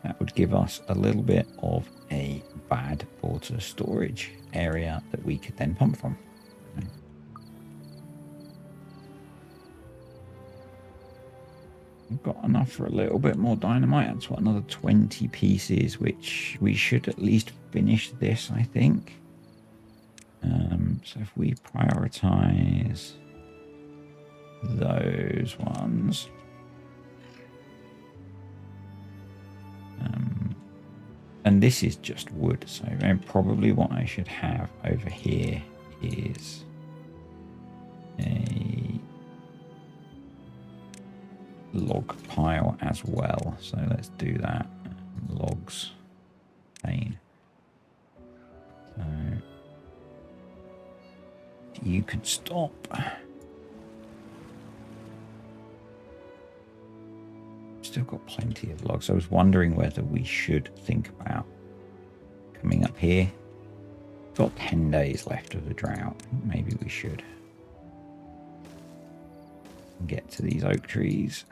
That would give us a little bit of a bad water storage area that we could then pump from. We've got enough for a little bit more dynamite. That's what, another 20 pieces, which we should at least finish this, I think. So if we prioritize those ones. And this is just wood, so probably what I should have over here is a log pile as well. So let's do that. Logs pane. So you can stop. Still got plenty of logs. I was wondering whether we should think about coming up here. Got 10 days left of the drought. Maybe we should get to these oak trees.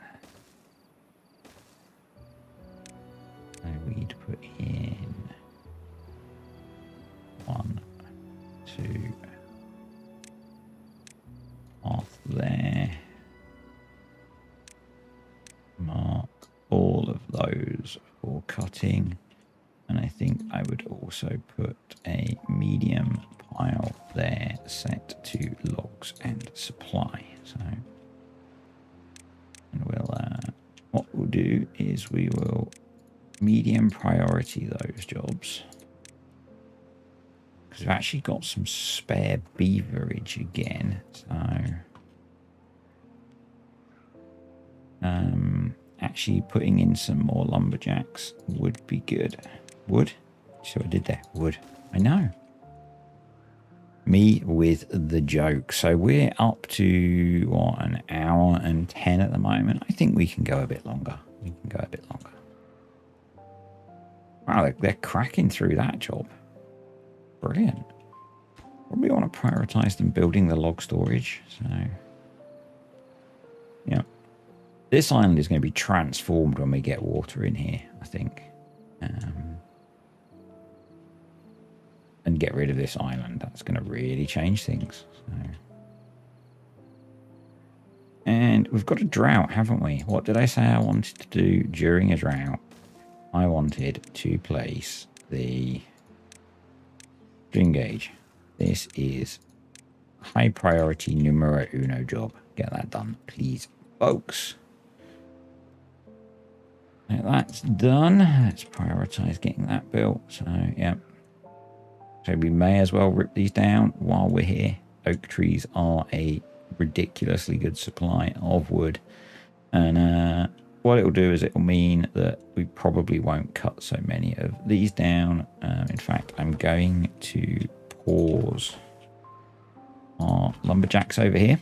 So we'd put in 1, 2 path there. Mark all of those for cutting, and I think I would also put a medium pile there set to logs and supply. So, and we'll what we'll do is we will medium priority those jobs because we've actually got some spare beaverage again. So actually putting in some more lumberjacks would be good. Wood? So I did that. Wood. I know. Me with the joke. So we're up to, what, an hour and 10 at the moment. I think we can go a bit longer. We can go a bit longer. Wow, they're cracking through that job. Brilliant. Probably want to prioritize them building the log storage. So, yeah. This island is going to be transformed when we get water in here, I think. And get rid of this island. That's going to really change things. So. And we've got a drought, haven't we? What did I say I wanted to do during a drought? I wanted to place the stream gauge. This is high priority numero uno job. Get that done, please, folks. Now that's done. Let's prioritize getting that built. So, yeah. So we may as well rip these down while we're here. Oak trees are a ridiculously good supply of wood. And what it'll do is it'll mean that we probably won't cut so many of these down. In fact, I'm going to pause our lumberjacks over here.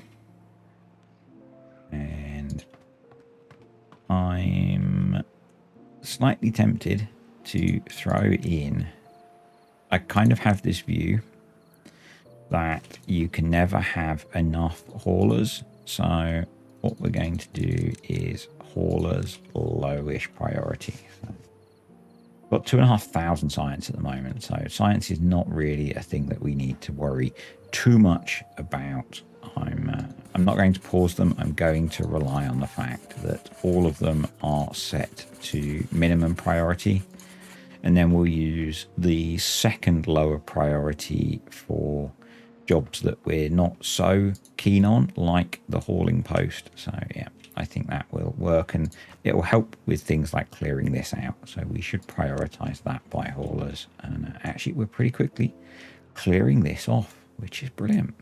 And I'm slightly tempted to throw in... I kind of have this view that you can never have enough haulers. So what we're going to do is haulers lowish priority. So got 2,500 science at the moment. So science is not really a thing that we need to worry too much about. I'm not going to pause them. I'm going to rely on the fact that all of them are set to minimum priority. And then we'll use the second lower priority for jobs that we're not so keen on, like the hauling post. So, yeah, I think that will work. And it will help with things like clearing this out. So we should prioritize that by haulers. And actually, we're pretty quickly clearing this off, which is brilliant.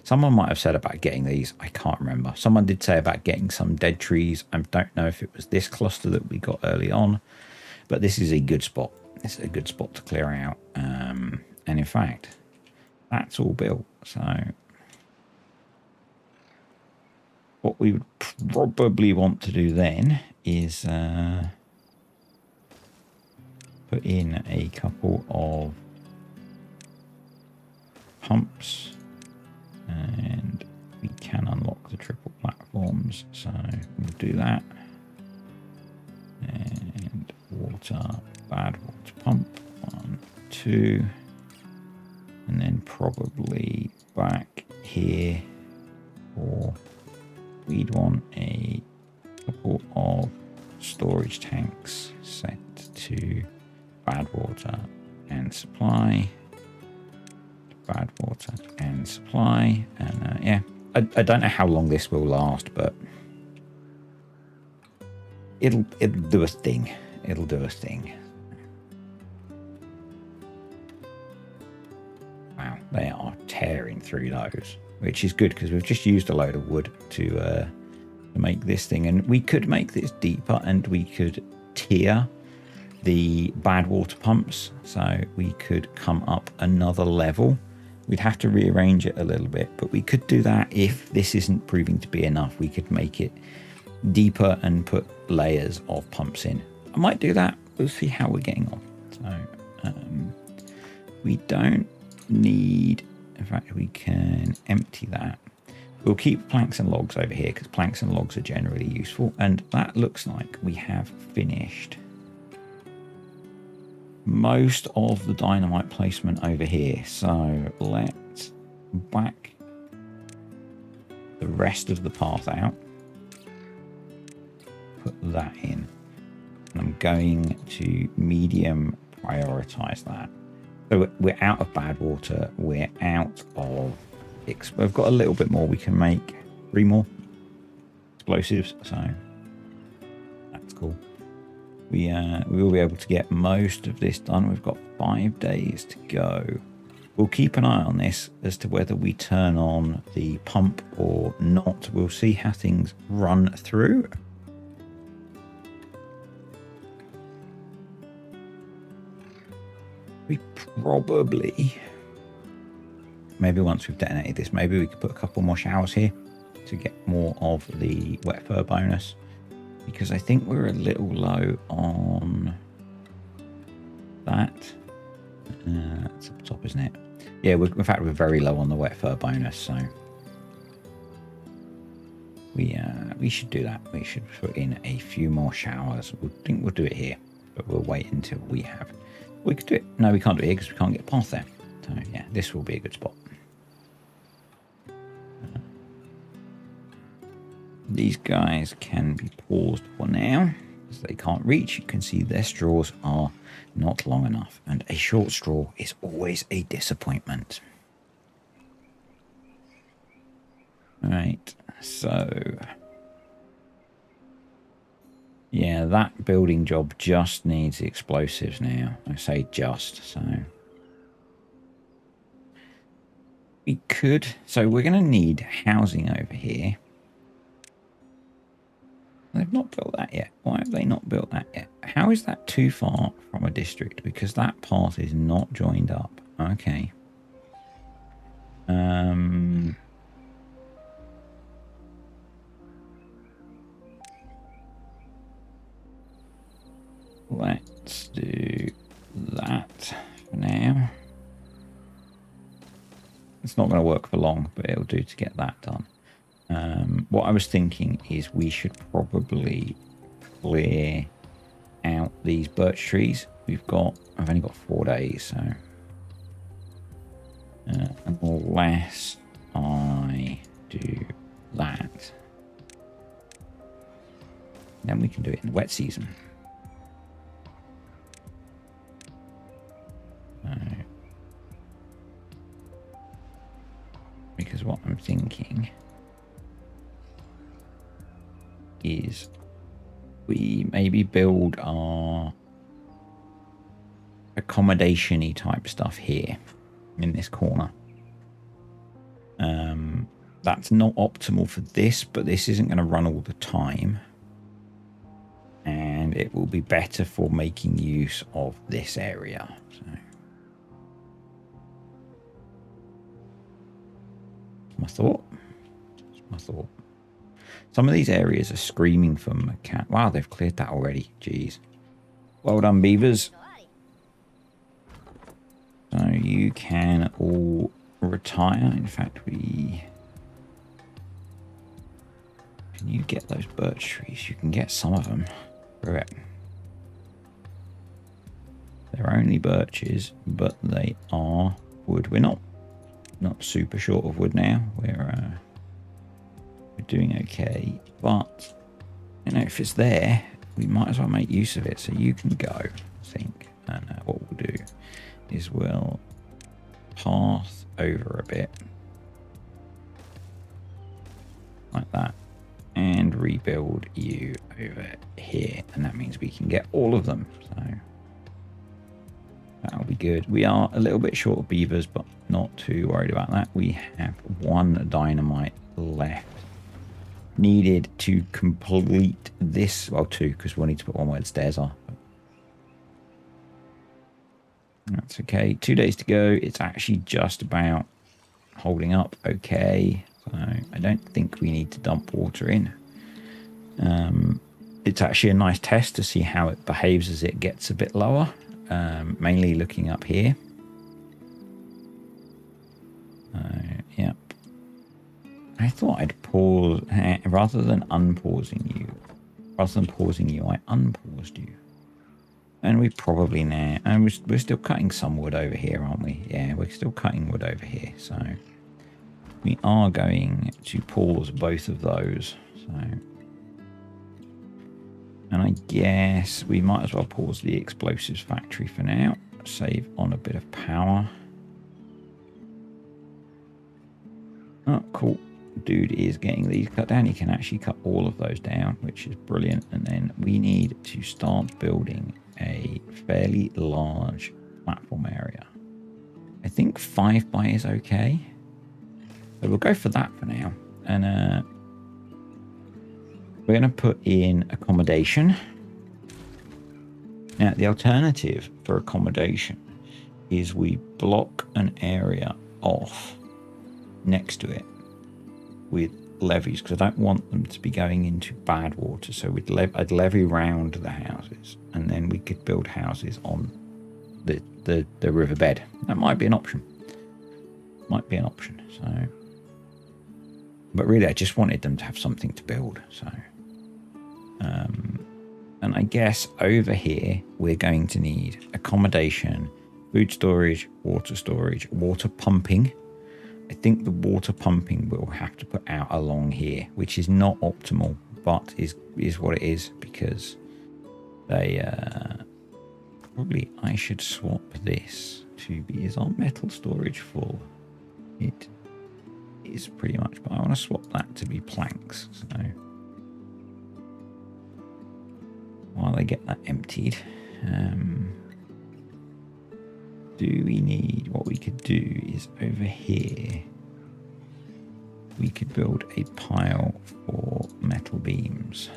Someone might have said about getting these. I can't remember. Someone did say about getting some dead trees. I don't know if it was this cluster that we got early on. But this is a good spot. This is a good spot to clear out. And in fact, that's all built. So what we would probably want to do then is put in a couple of pumps. And we can unlock the triple platforms. So we'll do that. And water, bad water pump, 1, 2, and then probably back here, or we'd want a couple of storage tanks set to bad water and supply, bad water and supply, and yeah, I don't know how long this will last, but it'll do a thing. It'll do a thing. Wow, they are tearing through those, which is good because we've just used a load of wood to make this thing, and we could make this deeper, and we could tier the bad water pumps, so we could come up another level. We'd have to rearrange it a little bit, but we could do that. If this isn't proving to be enough, we could make it deeper and put layers of pumps in. I might do that. We'll see how we're getting on. So we don't need, in fact, we can empty that. We'll keep planks and logs over here because planks and logs are generally useful. And that looks like we have finished most of the dynamite placement over here. So let's back the rest of the path out. Put that in. And I'm going to medium prioritize that. So we're out of bad water. We're out of... We've got a little bit more. We can make 3 more explosives. So that's cool. We will be able to get most of this done. We've got 5 days to go. We'll keep an eye on this as to whether we turn on the pump or not. We'll see how things run through. We probably, maybe once we've detonated this, maybe we could put a couple more showers here to get more of the wet fur bonus, because I think we're a little low on that. It's up top, isn't it? Yeah, in fact, we're very low on the wet fur bonus, so we should do that. We should put in a few more showers. We think we'll do it here, but we'll wait until we have. We could do it. No, we can't do it here because we can't get past there. So yeah, this will be a good spot. These guys can be paused for now, as they can't reach. You can see their straws are not long enough, and a short straw is always a disappointment. Right, so yeah, that building job just needs explosives now. I say just, so we could. So we're going to need housing over here. They've not built that yet. Why have they not built that yet? How is that too far from a district? Because that path is not joined up. Okay. Let's do that for now. It's not going to work for long, but it'll do to get that done. What I was thinking is we should probably clear out these birch trees. I've only got 4 days, so unless I do that, then we can do it in the wet season. Because what I'm thinking is we maybe build our accommodation-y type stuff here in this corner. That's not optimal for this, but this isn't going to run all the time, and it will be better for making use of this area. So my thought. Some of these areas are screaming for mechanic. Wow, they've cleared that already. Jeez. Well done, beavers. So you can all retire. In fact, can you get those birch trees? You can get some of them through it. They're only birches, but they are wood. We're not super short of wood now. We're doing okay, but you know, if it's there, we might as well make use of it. So you can go, I think, and what we'll do is we'll path over a bit like that and rebuild you over here, and that means we can get all of them, so that'll be good. We are a little bit short of beavers, but not too worried about that. We have 1 dynamite left needed to complete this. Well, 2, because we'll need to put 1 where the stairs are. That's okay. 2 days to go. It's actually just about holding up okay. So I don't think we need to dump water in. It's actually a nice test to see how it behaves as it gets a bit lower. Mainly looking up here. Yep. I thought I'd pause rather than unpausing you. Rather than pausing you, I unpaused you. And we probably now, and we're still cutting some wood over here, aren't we? Yeah, we're still cutting wood over here. So we are going to pause both of those. So, and I guess we might as well pause the explosives factory for now. Save on a bit of power. Oh, cool. Dude is getting these cut down. He can actually cut all of those down, which is brilliant. And then we need to start building a fairly large platform area. I think 5 by is okay. So we'll go for that for now. And we're going to put in accommodation. Now, the alternative for accommodation is we block an area off next to it with levees, because I don't want them to be going into bad water. So I'd levee round the houses, and then we could build houses on the riverbed. That might be an option. So, but really, I just wanted them to have something to build. So, and I guess over here we're going to need accommodation, food storage, water pumping. I think the water pumping we'll have to put out along here, which is not optimal, but is what it is, because they probably I should swap this to be, is our metal storage full? It is pretty much, but I want to swap that to be planks. So while they get that emptied, do we need, what we could do is over here we could build a pile for metal beams.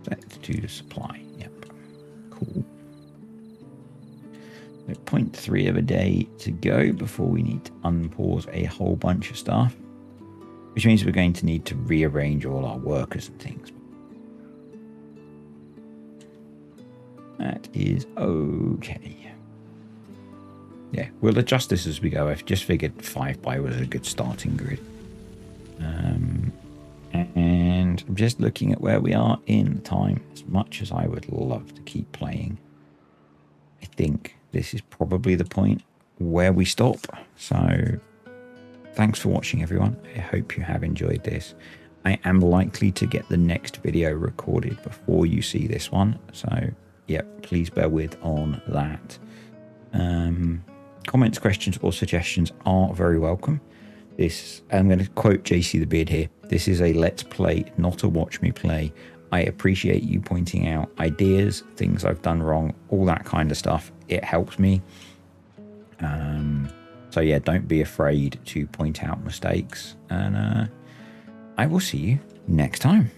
Set to the supply. Yep, cool. So 0.3 of a day to go before we need to unpause a whole bunch of stuff, which means we're going to need to rearrange all our workers and things. That is okay. Yeah, we'll adjust this as we go. I've just figured 5x was a good starting grid. And I'm just looking at where we are in time. As much as I would love to keep playing, I think this is probably the point where we stop. So thanks for watching, everyone. I hope you have enjoyed this. I am likely to get the next video recorded before you see this one. So yeah, please bear with on that. Comments, questions, or suggestions are very welcome. This, I'm going to quote JC the Beard here. This is a let's play, not a watch me play. I appreciate you pointing out ideas, things I've done wrong, all that kind of stuff. It helps me. So yeah, don't be afraid to point out mistakes. And I will see you next time.